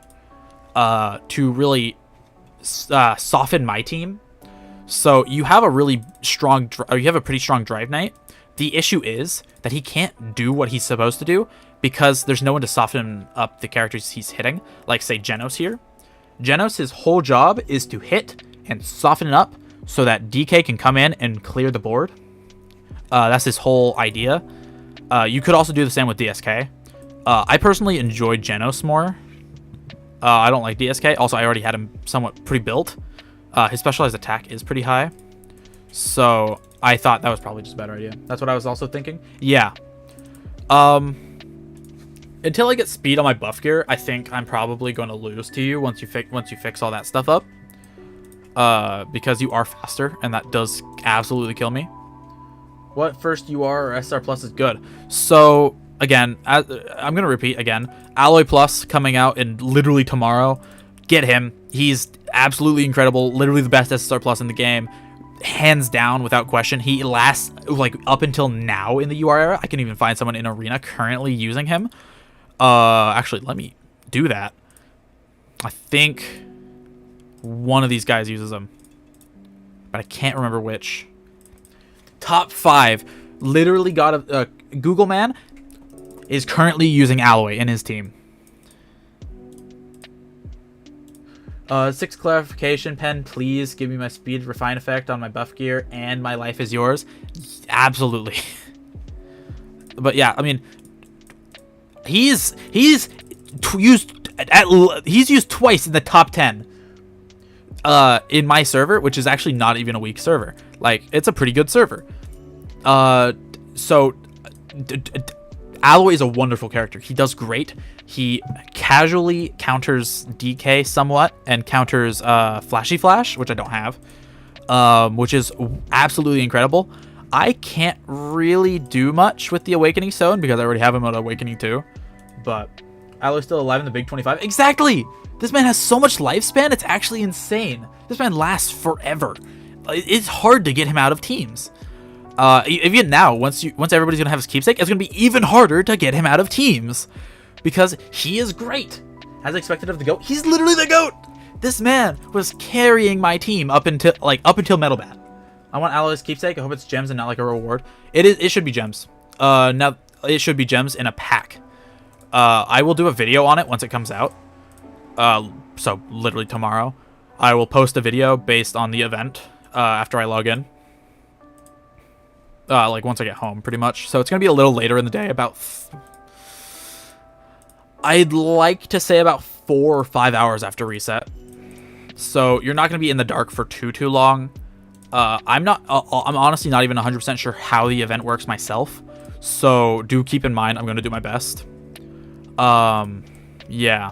to really soften my team. So, you have a really strong, you have a pretty strong Drive Knight. The issue is that he can't do what he's supposed to do because there's no one to soften up the characters he's hitting. Like, say, Genos here. Genos, his whole job is to hit and soften it up so that DK can come in and clear the board. That's his whole idea. You could also do the same with DSK. I personally enjoy Genos more. I don't like DSK. Also, I already had him somewhat pre-built. His specialized attack is pretty high. So, I thought that was probably just a better idea. That's what I was also thinking. Yeah. Until I get speed on my buff gear, I think I'm probably going to lose to you once you fix all that stuff up. Because you are faster, and that does absolutely kill me. What first UR or SR Plus is good? So, again, I'm going to repeat again. Alloy Plus coming out in literally tomorrow. Get him. He's absolutely incredible. Literally the best SSR Plus in the game. Hands down, without question. He lasts, like, up until now in the UR era. I can even find someone in Arena currently using him. Actually, let me do that. I think one of these guys uses him, but I can't remember which. Top 5. Literally got a Google man is currently using Alloy in his team. 6 clarification pen, please give me my speed refine effect on my buff gear and my life is yours. Absolutely. But yeah, I mean, he's used twice in the top 10 in my server, which is actually not even a weak server. Like, it's a pretty good server. So Alloy is a wonderful character. He does great. He casually counters DK somewhat and counters Flashy Flash, which I don't have, which is absolutely incredible. I can't really do much with the Awakening Stone because I already have him at Awakening 2, but Alloy's still alive in the big 25. Exactly! This man has so much lifespan, it's actually insane. This man lasts forever. It's hard to get him out of teams. Even now, once everybody's gonna have his keepsake, it's gonna be even harder to get him out of teams because he is great. As expected of the GOAT, he's literally the GOAT. This man was carrying my team up until Metal Bat. I want Alloy's keepsake. I hope it's gems and not like a reward. It should be gems. Now it should be gems in a pack. I will do a video on it once it comes out. So literally tomorrow, I will post a video based on the event after I log in. Like once I get home, pretty much. So it's gonna be a little later in the day, about I'd like to say about 4 or 5 hours after reset. So you're not gonna be in the dark for too long. I'm honestly not even 100% sure how the event works myself. So do keep in mind, I'm gonna do my best. Yeah.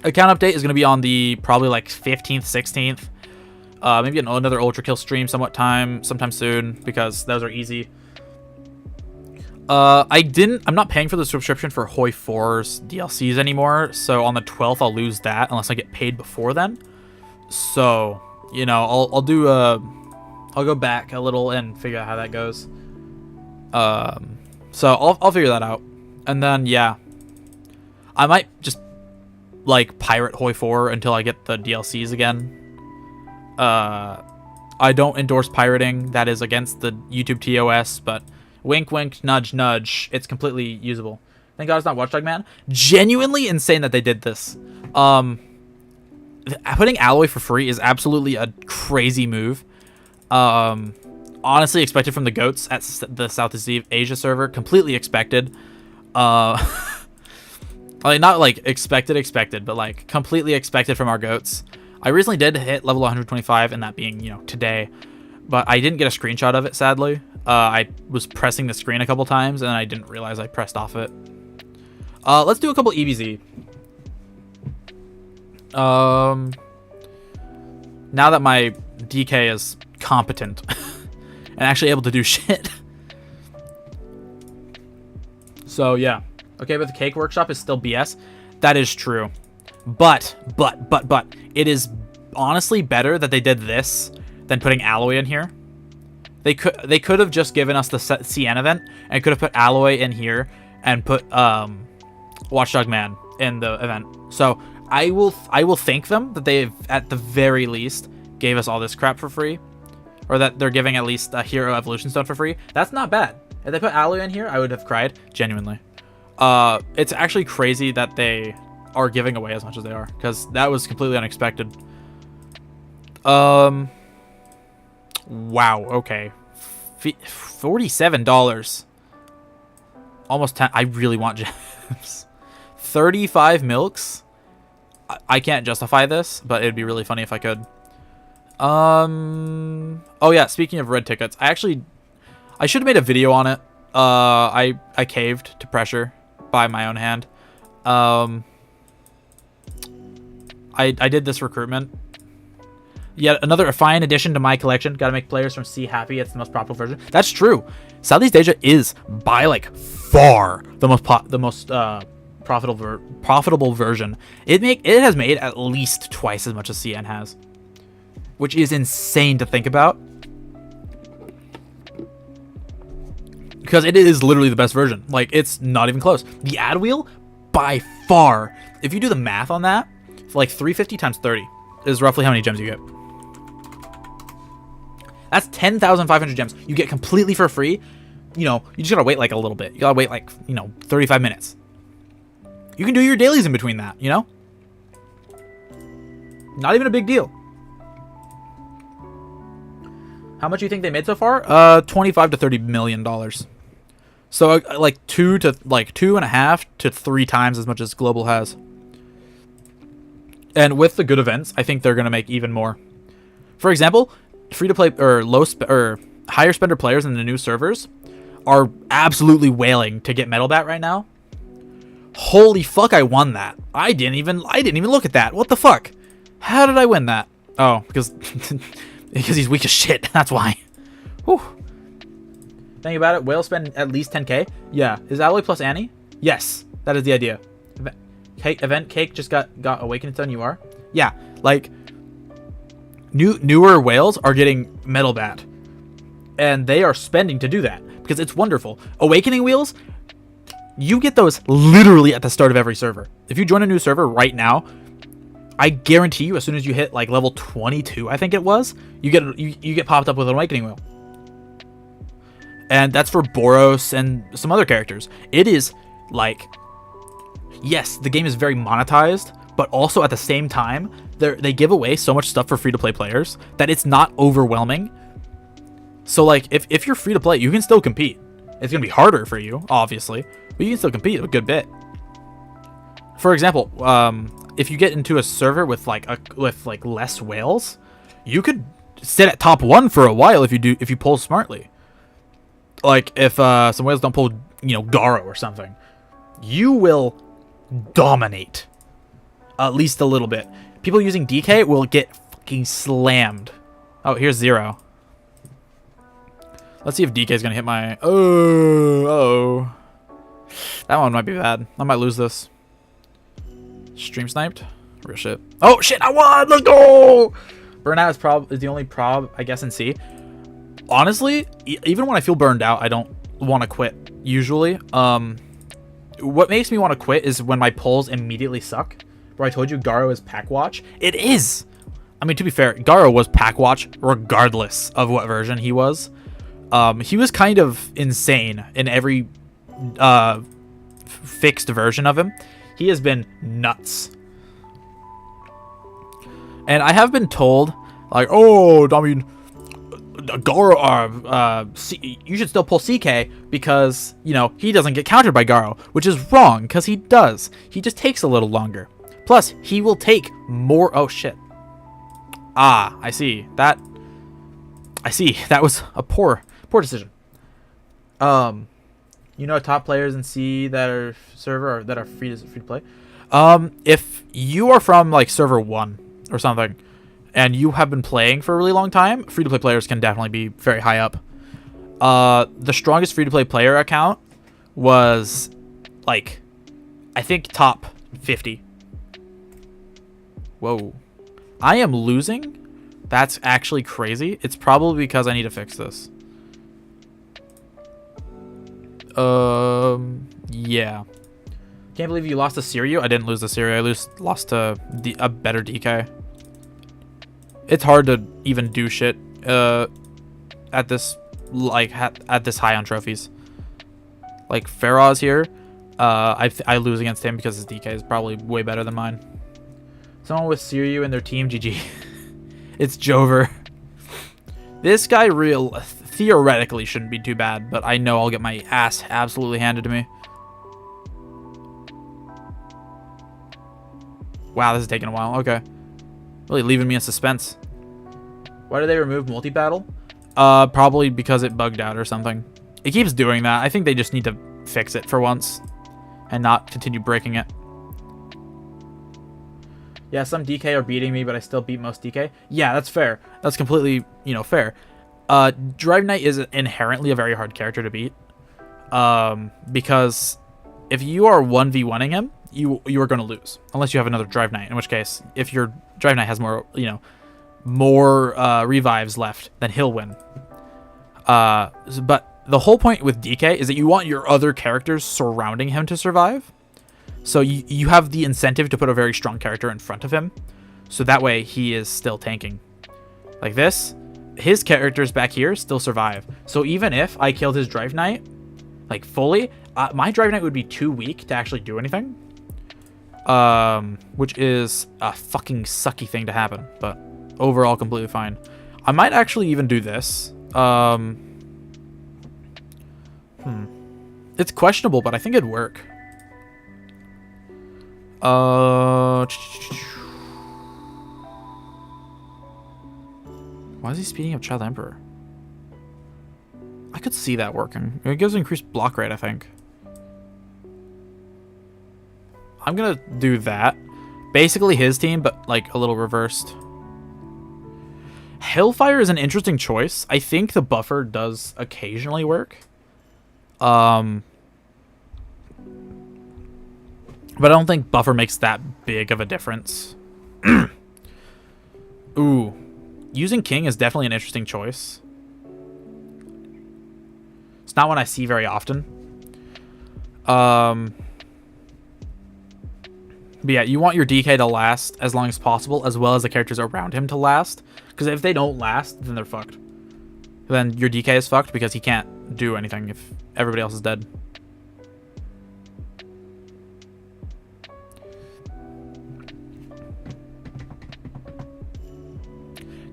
Account update is gonna be on the probably like 15th, 16th. Maybe another Ultra Kill stream sometime soon because those are easy. I'm not paying for the subscription for Hoi 4's DLCs anymore, so on the 12th I'll lose that unless I get paid before then. So, you know, I'll go back a little and figure out how that goes. So I'll figure that out. And then yeah, I might just like pirate Hoi 4 until I get the DLCs again. I don't endorse pirating. That is against the YouTube TOS, but wink, wink, nudge, nudge. It's completely usable. Thank God it's not Watchdog Man. Genuinely insane that they did this. Putting Alloy for free is absolutely a crazy move. Honestly expected from the GOATs at the Southeast Asia server. Completely expected. Like, not like expected, but like completely expected from our GOATs. I recently did hit level 125, and that being, you know, today, but I didn't get a screenshot of it, sadly. I was pressing the screen a couple times, and I didn't realize I pressed off it. Let's do a couple EBZ. Now that my DK is competent and actually able to do shit. So, yeah. Okay, but the cake workshop is still BS. That is true. But it is honestly better that they did this than putting Alloy in here. They could have just given us the CN event and could have put Alloy in here and put Watchdog Man in the event. So I will thank them that they at the very least gave us all this crap for free, or that they're giving at least a Hero Evolution Stone for free. That's not bad. If they put Alloy in here, I would have cried genuinely. It's actually crazy that they are giving away as much as they are, because that was completely unexpected. Wow, okay. $47. Almost 10. I really want gems. 35 milks? I can't justify this, but it'd be really funny if I could. Oh yeah, speaking of red tickets, I should have made a video on it. I caved to pressure by my own hand. I did this recruitment. Yet another fine addition to my collection. Gotta make players from C happy. It's the most profitable version. That's true. Southeast Asia is by like far the most profitable version. It has made at least twice as much as CN has, which is insane to think about, because it is literally the best version. Like, it's not even close. The ad wheel, by far, if you do the math on that, for like 350 times 30 is roughly how many gems you get. That's 10,500 gems. You get completely for free. You know, you just gotta wait like a little bit. You gotta wait like, 35 minutes. You can do your dailies in between that, you know? Not even a big deal. How much do you think they made so far? 25 to 30 million dollars. So like 2.5 to 3 times as much as Global has. And with the good events, I think they're gonna make even more. For example, free to play or higher spender players in the new servers are absolutely wailing to get Metal Bat right now. Holy fuck, I won that. I didn't even look at that. What the fuck? How did I win that? Oh, because he's weak as shit. That's why. Whew. Think about it. Whale spend at least 10k. Yeah. Is Alloy plus Annie? Yes. That is the idea. Event Cake just got Awaken its own UR. Yeah. Like, newer whales are getting Metal Bat. And they are spending to do that. Because it's wonderful. Awakening wheels, you get those literally at the start of every server. If you join a new server right now, I guarantee you, as soon as you hit like level 22, I think it was, you get popped up with an Awakening wheel. And that's for Boros and some other characters. It is like, yes, the game is very monetized, but also at the same time, they give away so much stuff for free-to-play players that it's not overwhelming. So like, if you're free-to-play, you can still compete. It's gonna be harder for you, obviously, but you can still compete a good bit. For example, if you get into a server with less whales, you could sit at top 1 for a while if you pull smartly. Like if some whales don't pull, Garo or something, you will dominate at least a little bit. People using DK will get fucking slammed. Oh, here's 0. Let's see if DK is gonna hit my. Oh, that one might be bad. I might lose this. Stream sniped. Real shit. Oh shit! I won. Let's go. Burnout is the only prob, I guess, in C. Honestly, even when I feel burned out, I don't want to quit. Usually, what makes me want to quit is when my pulls immediately suck. Where I told you Garo is pack watch. It is. I mean, to be fair, Garo was pack watch regardless of what version he was. He was kind of insane in every fixed version of him. He has been nuts. And I have been told, like, oh, I mean, Garo, you should still pull CK because, he doesn't get countered by Garo, which is wrong because he does. He just takes a little longer. Plus, he will take more. Oh, shit. Ah, I see. That was a poor decision. Top players in C that are server or that are free to play. If you are from like server 1 or something, and you have been playing for a really long time, free to play players can definitely be very high up. The strongest free to play player account was like, I think top 50. Whoa, I am losing. That's actually crazy. It's probably because I need to fix this. Yeah. Can't believe you lost to Siryu. I didn't lose to Siryu. I lost to a better DK. It's hard to even do shit at this high on trophies. Like Faraz here, I lose against him because his DK is probably way better than mine. Someone with Siryu in their team, GG. It's Jover. This guy theoretically shouldn't be too bad, but I know I'll get my ass absolutely handed to me. Wow, this is taking a while. Okay. Really leaving me in suspense. Why did they remove multi-battle? Probably because it bugged out or something. It keeps doing that. I think they just need to fix it for once and not continue breaking it. Yeah, some DK are beating me, but I still beat most DK. Yeah, that's fair. That's completely, fair. Drive Knight is inherently a very hard character to beat. Because if you are 1v1ing him, you are going to lose. Unless you have another Drive Knight, in which case, if your Drive Knight has more, more revives left, then he'll win. But the whole point with DK is that you want your other characters surrounding him to survive. So you have the incentive to put a very strong character in front of him. So that way he is still tanking. Like this, his characters back here still survive. So even if I killed his Drive Knight, like fully, my Drive Knight would be too weak to actually do anything. Which is a fucking sucky thing to happen. But overall, completely fine. I might actually even do this. It's questionable, but I think it'd work. Why is he speeding up Child Emperor? I could see that working. It gives increased block rate, I think. I'm gonna do that. Basically his team, but like a little reversed. Hellfire is an interesting choice. I think the buffer does occasionally work. But I don't think buffer makes that big of a difference. Ooh. Using King is definitely an interesting choice. It's not one I see very often. But yeah, you want your DK to last as long as possible, as well as the characters around him to last. Because if they don't last, then they're fucked. Then your DK is fucked because he can't do anything if everybody else is dead.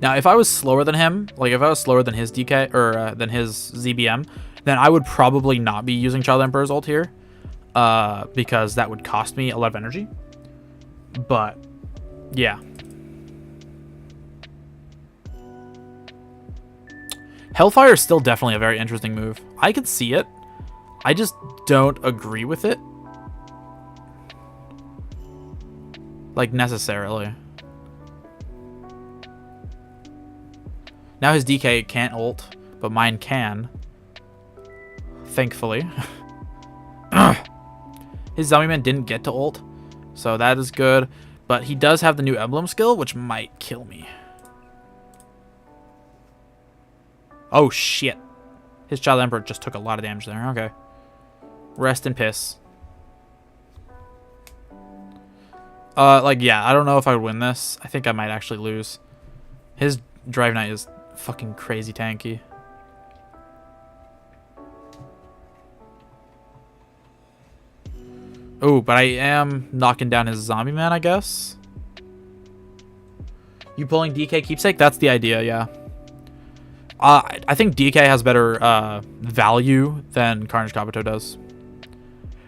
Now, if I was slower than him, like if I was slower than his DK, or than his ZBM, then I would probably not be using Child Emperor's ult here. Because that would cost me a lot of energy. But, yeah. Hellfire is still definitely a very interesting move. I could see it. I just don't agree with it. Like, necessarily. Now his DK can't ult, but mine can. Thankfully. His zombie man didn't get to ult, so that is good. But he does have the new emblem skill, which might kill me. Oh, shit. His Child Emperor just took a lot of damage there. Okay. Rest in piss. Like, yeah, I don't know if I would win this. I think I might actually lose. His Drive Knight is fucking crazy tanky. Oh, but I am knocking down his zombie man, I guess. You pulling DK keepsake? That's the idea, yeah. I think DK has better value than Carnage Kabuto does.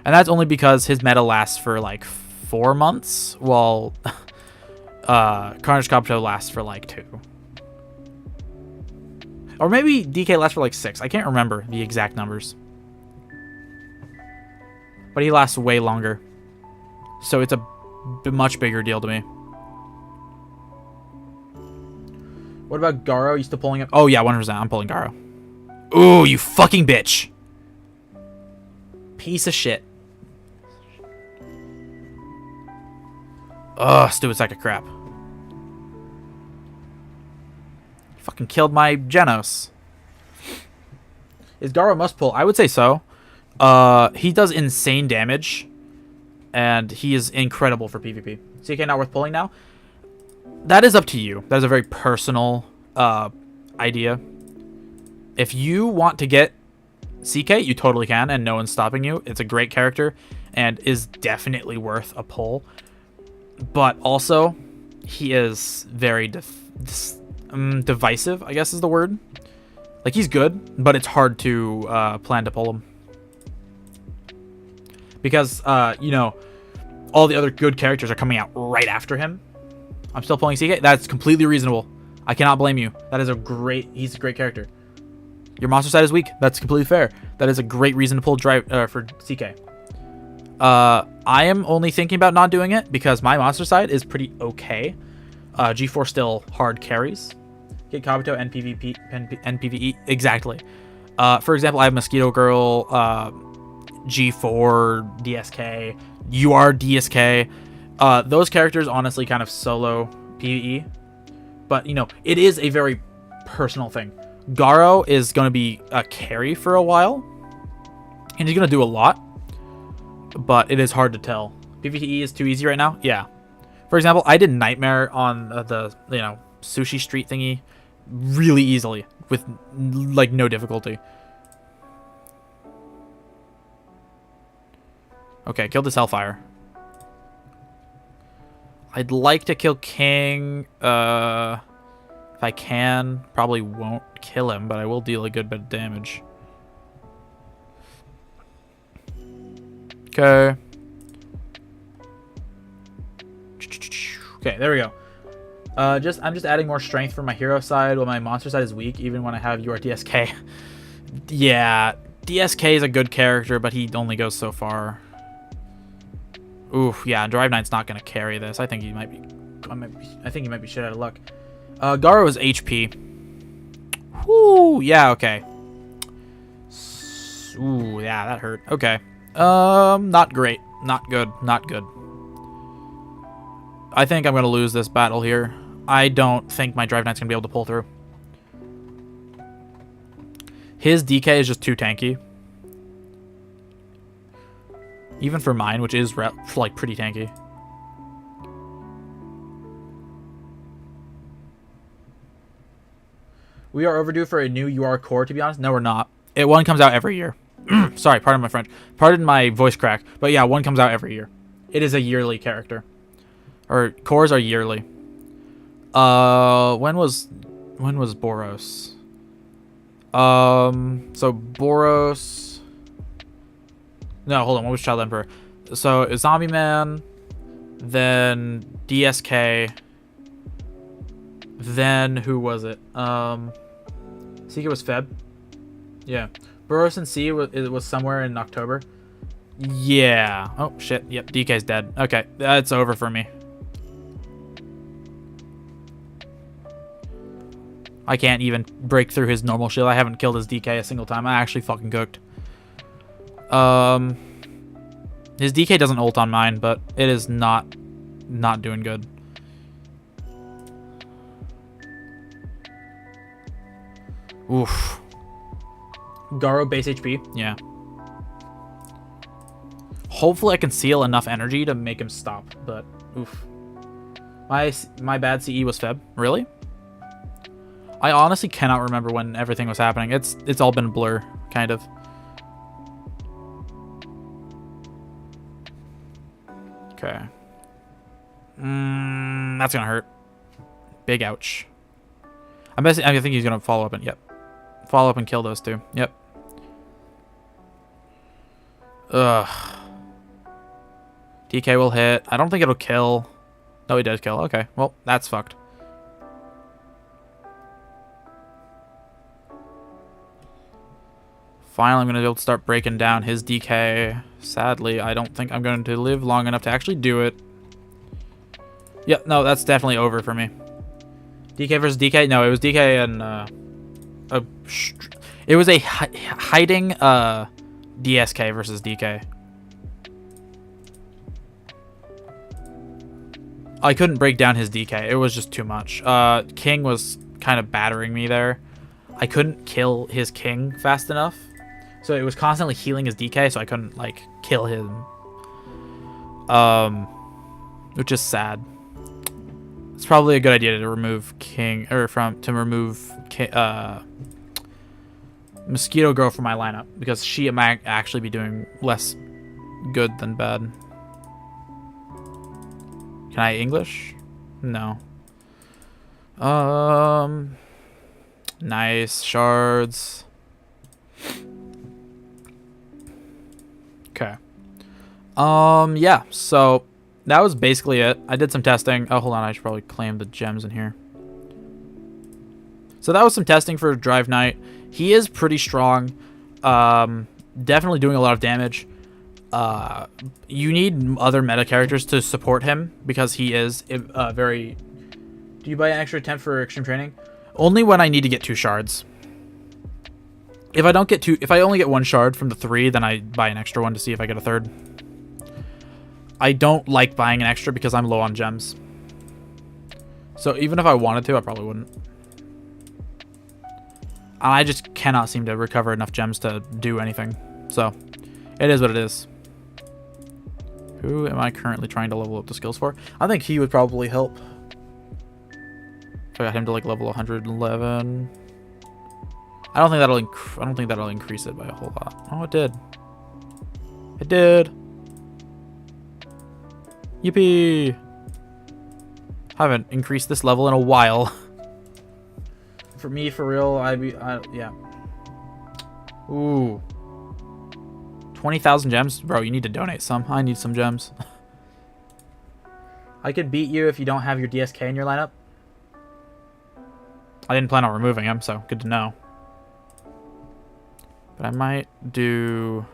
And that's only because his meta lasts for like 4 months, while Carnage Kabuto lasts for like 2. Or maybe DK lasts for like 6. I can't remember the exact numbers. But he lasts way longer. So it's a much bigger deal to me. What about Garo? You still pulling him? Oh, yeah, 100%. I'm pulling Garo. Ooh, you fucking bitch. Piece of shit. Ugh, stupid sack of crap. Fucking killed my Genos. Is Garo must pull? I would say so. He does insane damage. And he is incredible for PvP. CK not worth pulling now? That is up to you. That is a very personal idea. If you want to get CK, you totally can, and no one's stopping you. It's a great character and is definitely worth a pull. But also, he is very divisive, I guess is the word. Like, he's good, but it's hard to plan to pull him. Because, you know, all the other good characters are coming out right after him. I'm still pulling CK. That's completely reasonable. I cannot blame you. That is a great... He's a great character. Your monster side is weak. That's completely fair. That is a great reason to pull for CK. I am only thinking about not doing it because my monster side is pretty okay. G4 still hard carries. Get Kabuto and PvP and PvE. Exactly. For example, I have Mosquito Girl, G4, DSK, UR, DSK. Those characters honestly kind of solo PvE. But, you know, it is a very personal thing. Garo is going to be a carry for a while. And he's going to do a lot. But it is hard to tell. PvE is too easy right now? Yeah. For example, I did Nightmare on the, you know, Sushi Street thingy really easily. With, like, no difficulty. Okay, kill this Hellfire. I'd like to kill King. If I can, probably won't kill him, but I will deal a good bit of damage. Okay. Okay, there we go. I'm just adding more strength for my hero side while my monster side is weak, even when I have URTSK. Yeah, DSK is a good character, but he only goes so far. Oof, yeah, Drive Knight's not gonna carry this. I think he might be. I think he might be shit out of luck. Garo is HP. Whoo, yeah, okay. Ooh, yeah, that hurt. Okay. Not great. Not good. Not good. I think I'm gonna lose this battle here. I don't think my Drive Knight's gonna be able to pull through. His DK is just too tanky. Even for mine, which is like pretty tanky. We are overdue for a new UR core, to be honest. No, we're not. One comes out every year. Sorry, pardon my French. Pardon my voice crack. But yeah, one comes out every year. It is a yearly character. Or cores are yearly. When was Boros? So Boros. No, hold on. What was Child Emperor? So Zombie Man, then DSK, then who was it? Seeker was Feb. Yeah, Boros and C was somewhere in October. Yeah. Oh shit. Yep. DK's dead. Okay, that's over for me. I can't even break through his normal shield. I haven't killed his DK a single time. I actually fucking cooked. His DK doesn't ult on mine, but it is not doing good. Oof. Garo base HP, yeah. Hopefully I can seal enough energy to make him stop, but oof. My bad CE was Feb. Really? I honestly cannot remember when everything was happening. It's all been a blur, kind of. Okay. That's gonna hurt. Big ouch. I think he's gonna follow up and follow up and kill those two. Yep. Ugh. DK will hit. I don't think it'll kill. No, he does kill. Okay. Well, that's fucked. Finally, I'm going to be able to start breaking down his DK. Sadly, I don't think I'm going to live long enough to actually do it. Yeah, no, that's definitely over for me. DK versus DK? No, it was DK and... it was a hiding DSK versus DK. I couldn't break down his DK. It was just too much. King was kind of battering me there. I couldn't kill his King fast enough. So it was constantly healing his DK, so I couldn't, like, kill him. Which is sad. It's probably a good idea to remove King, or to remove Mosquito Girl from my lineup, because she might actually be doing less good than bad. Can I English? No. Nice shards. Okay. Yeah, so that was basically it. I did some testing. Oh, hold on, I should probably claim the gems in here. So that was some testing for Drive Knight. He is pretty strong. Definitely doing a lot of damage. You need other meta characters to support him because he is very... Do you buy an extra attempt for extreme training? Only when I need to get 2 shards. If I don't get 2, if I only get 1 shard from the 3, then I buy an extra one to see if I get a 3rd. I don't like buying an extra because I'm low on gems. So even if I wanted to, I probably wouldn't. I just cannot seem to recover enough gems to do anything. So it is what it is. Who am I currently trying to level up the skills for? I think he would probably help. If I got him to like level 111. I don't think that'll increase it by a whole lot. Oh, it did. It did. Yippee! Haven't increased this level in a while. For me, for real, yeah. Ooh. 20,000 gems? Bro, you need to donate some. I need some gems. I could beat you if you don't have your DSK in your lineup. I didn't plan on removing him, so good to know. But I might do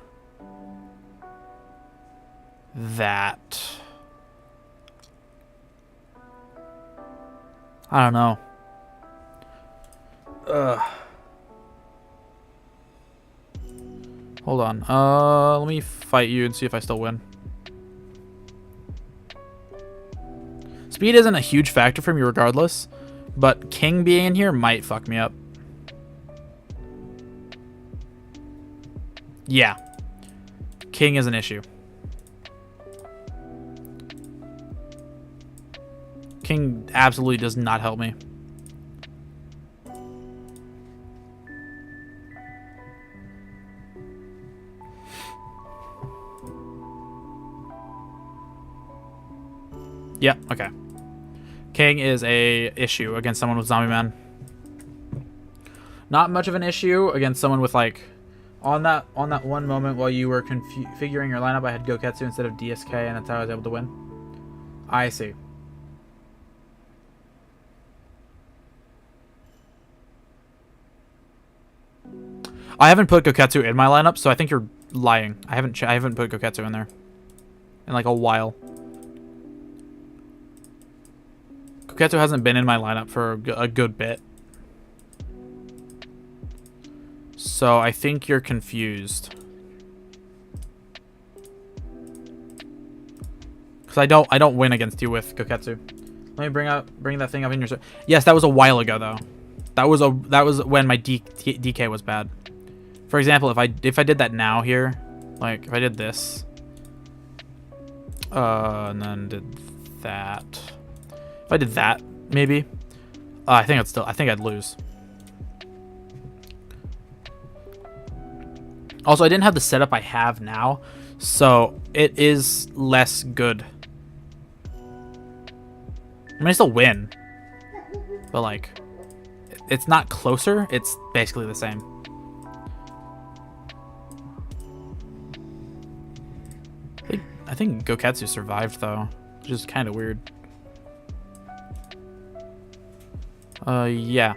that. I don't know. Hold on. Let me fight you and see if I still win. Speed isn't a huge factor for me regardless, but king being in here might fuck me up. Yeah. King is an issue. King absolutely does not help me. Yeah, okay. King is a issue against someone with Zombie Man. Not much of an issue against someone with like on that one moment while you were configuring your lineup, I had Goketsu instead of DSK, and that's how I was able to win. I see. I haven't put Goketsu in my lineup, so I think you're lying. I haven't put Goketsu in there in like a while. Goketsu hasn't been in my lineup for a good bit. So I think you're confused. Cuz I don't win against you with Goketsu. Let me bring that thing up in your... Yes, that was a while ago though. That was when my DK was bad. For example, if I did that now here, like if I did this, and then did that, if I did that, maybe, I think I'd lose. Also, I didn't have the setup I have now, so it is less good. I mean, I still win, but like, it's not closer. It's basically the same. I think Goketsu survived though, which is kind of weird. Yeah.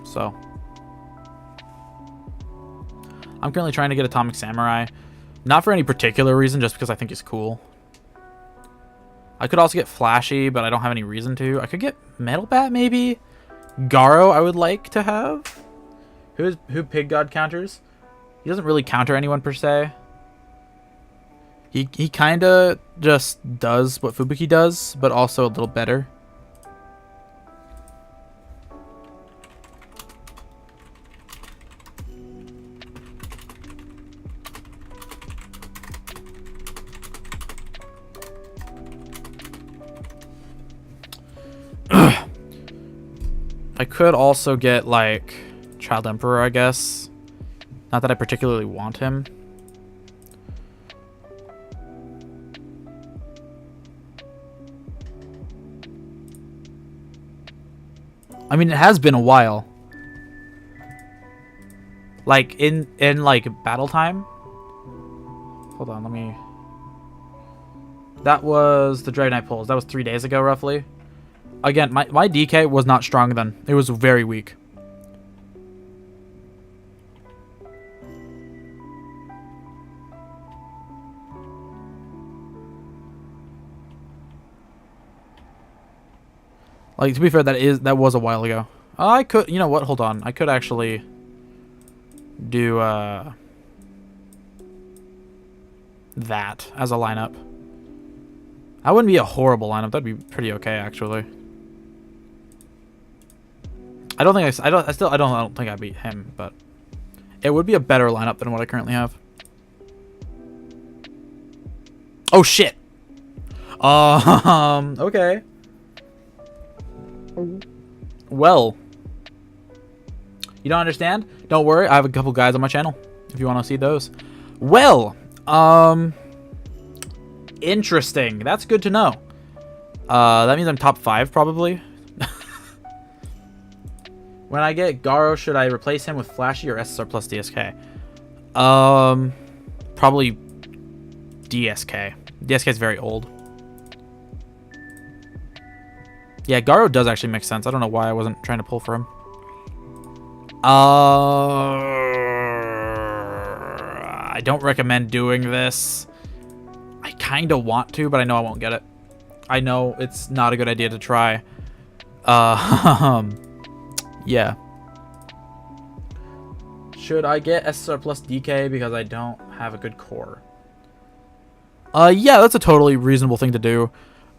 So I'm currently trying to get Atomic Samurai, not for any particular reason, just because I think he's cool. I could also get Flashy, but I don't have any reason to. I could get Metal Bat maybe. Garo I would like to have. Who Pig God counters? He doesn't really counter anyone per se. He kind of just does what Fubuki does, but also a little better. I could also get like Child Emperor, I guess. Not that I particularly want him. I mean, it has been a while. Like in like battle time. Hold on, let me. That was the Dragonite pulls. That was 3 days ago, roughly. Again, my DK was not strong then. It was very weak. Like, to be fair, that was a while ago. I could, you know what? Hold on. I could actually do that as a lineup. That wouldn't be a horrible lineup. That'd be pretty okay, actually. I don't think I beat him, but it would be a better lineup than what I currently have. Oh shit. Okay. Well, you don't understand? Don't worry, I have a couple guides on my channel if you want to see those. Well, interesting. That's good to know. That means I'm top 5 probably. When I get Garo, should I replace him with Flashy or SSR plus DSK? Probably DSK. DSK is very old. Yeah, Garo does actually make sense. I don't know why I wasn't trying to pull for him. I don't recommend doing this. I kind of want to, but I know I won't get it. I know it's not a good idea to try. Yeah. Should I get SSR plus DK because I don't have a good core? Yeah, that's a totally reasonable thing to do.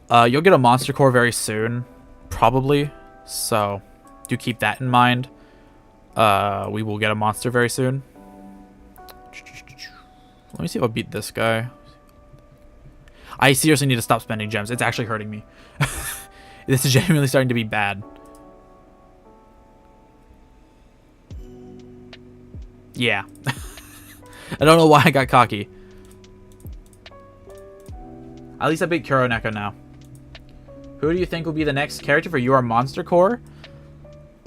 You'll get a monster core very soon, probably. So, do keep that in mind. We will get a monster very soon. Let me see if I'll beat this guy. I seriously need to stop spending gems. It's actually hurting me. This is genuinely starting to be bad. Yeah. I don't know why I got cocky. At least I beat Kuroneko now. Who do you think will be the next character for your monster core?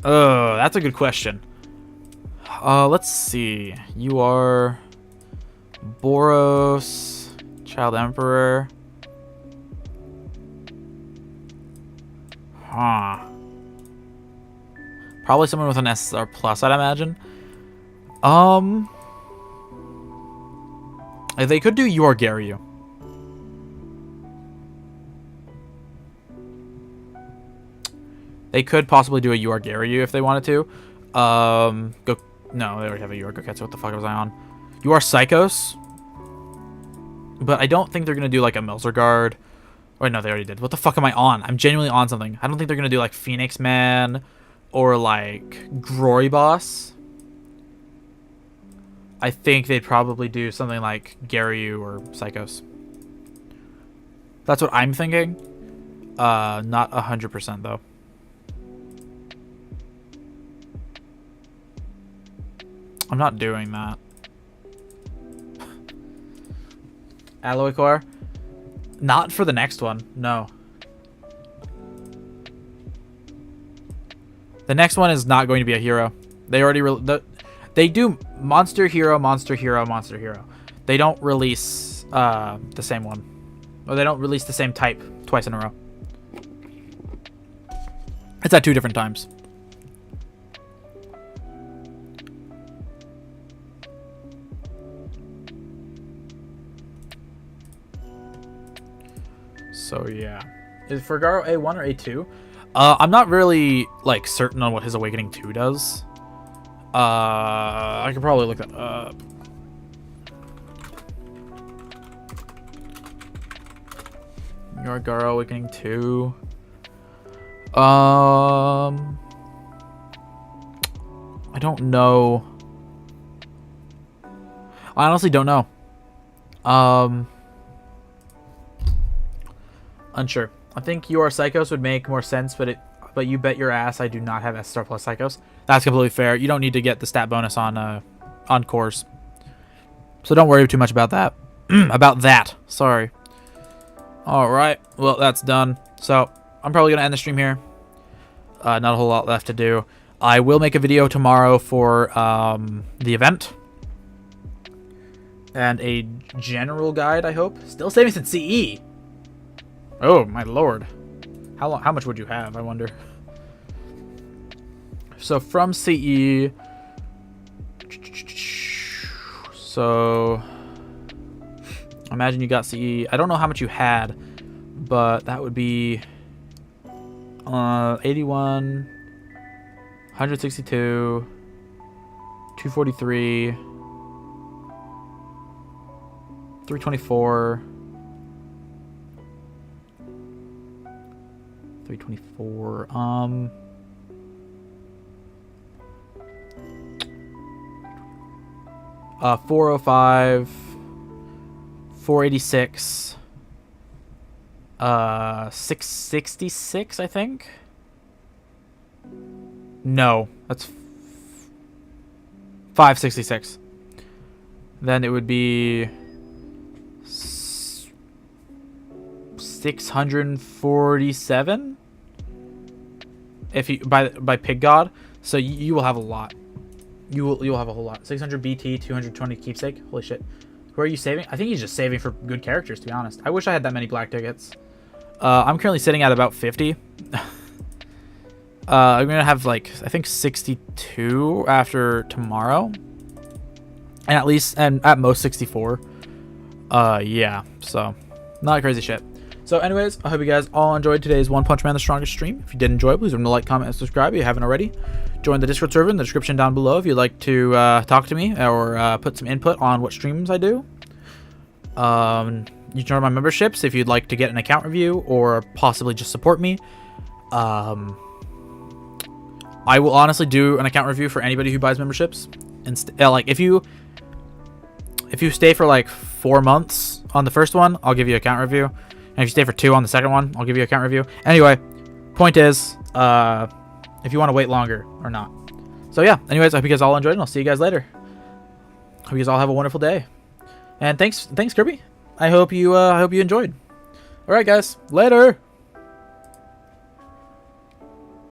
Oh, that's a good question. Let's see. You are Boros, Child Emperor. Huh. Probably someone with an SSR plus, I'd imagine. They could do your Garyu. They could possibly do a UR Garyu if they wanted to. No, they already have a UR Goketsu. What the fuck was I on? UR Psychos. But I don't think they're going to do like a Melzerguard. Or no, they already did. What the fuck am I on? I'm genuinely on something. I don't think they're going to do like Phoenix Man or like Glory Boss. I think they'd probably do something like Garyu or Psychos. That's what I'm thinking. Not 100% though. I'm not doing that. Alloy Core? Not for the next one, no. The next one is not going to be a hero. They already they do monster hero, monster hero, monster hero. They don't release the same one. Or they don't release the same type twice in a row. It's at 2 different times. So yeah, is Furgaro A1 or A2? I'm not really like certain on what his Awakening 2 does. I could probably look that up. Furgaro Awakening 2. I don't know. I honestly don't know. Unsure. I think your Psychos would make more sense, but you bet your ass I do not have S-Star plus Psychos. That's completely fair. You don't need to get the stat bonus on cores. So don't worry too much about that. About that. Sorry. Alright. Well, that's done. So, I'm probably going to end the stream here. Not a whole lot left to do. I will make a video tomorrow for the event. And a general guide, I hope. Still saving since CE. Oh, my lord. How much would you have, I wonder? So, from CE... So... Imagine you got CE. I don't know how much you had, but that would be... 81... 162... 243... 324... 324. 405. 486. 666, I think. No, that's 566. Then it would be 647 if you by Pig God. So you will have a lot. You'll have a whole lot. 600 BT, 220 keepsake. Holy shit. Who are you saving? I think he's just saving for good characters, to be honest. I wish I had that many black tickets. I'm currently sitting at about 50. I'm gonna have like I think 62 after tomorrow. and at most 64. Yeah, so not crazy shit. So anyways, I hope you guys all enjoyed today's One Punch Man the Strongest stream. If you did enjoy, please remember to like, comment, and subscribe if you haven't already. Join the Discord server in the description down below if you'd like to talk to me or put some input on what streams I do. You can join my memberships if you'd like to get an account review or possibly just support me. I will honestly do an account review for anybody who buys memberships. And like if you stay for like 4 months on the first one, I'll give you an account review. And if you stay for 2 on the second one, I'll give you an account review. Anyway, point is, if you want to wait longer or not. So yeah, anyways, I hope you guys all enjoyed, and I'll see you guys later. Hope you guys all have a wonderful day. And thanks Kirby. I hope you enjoyed. All right, guys, later.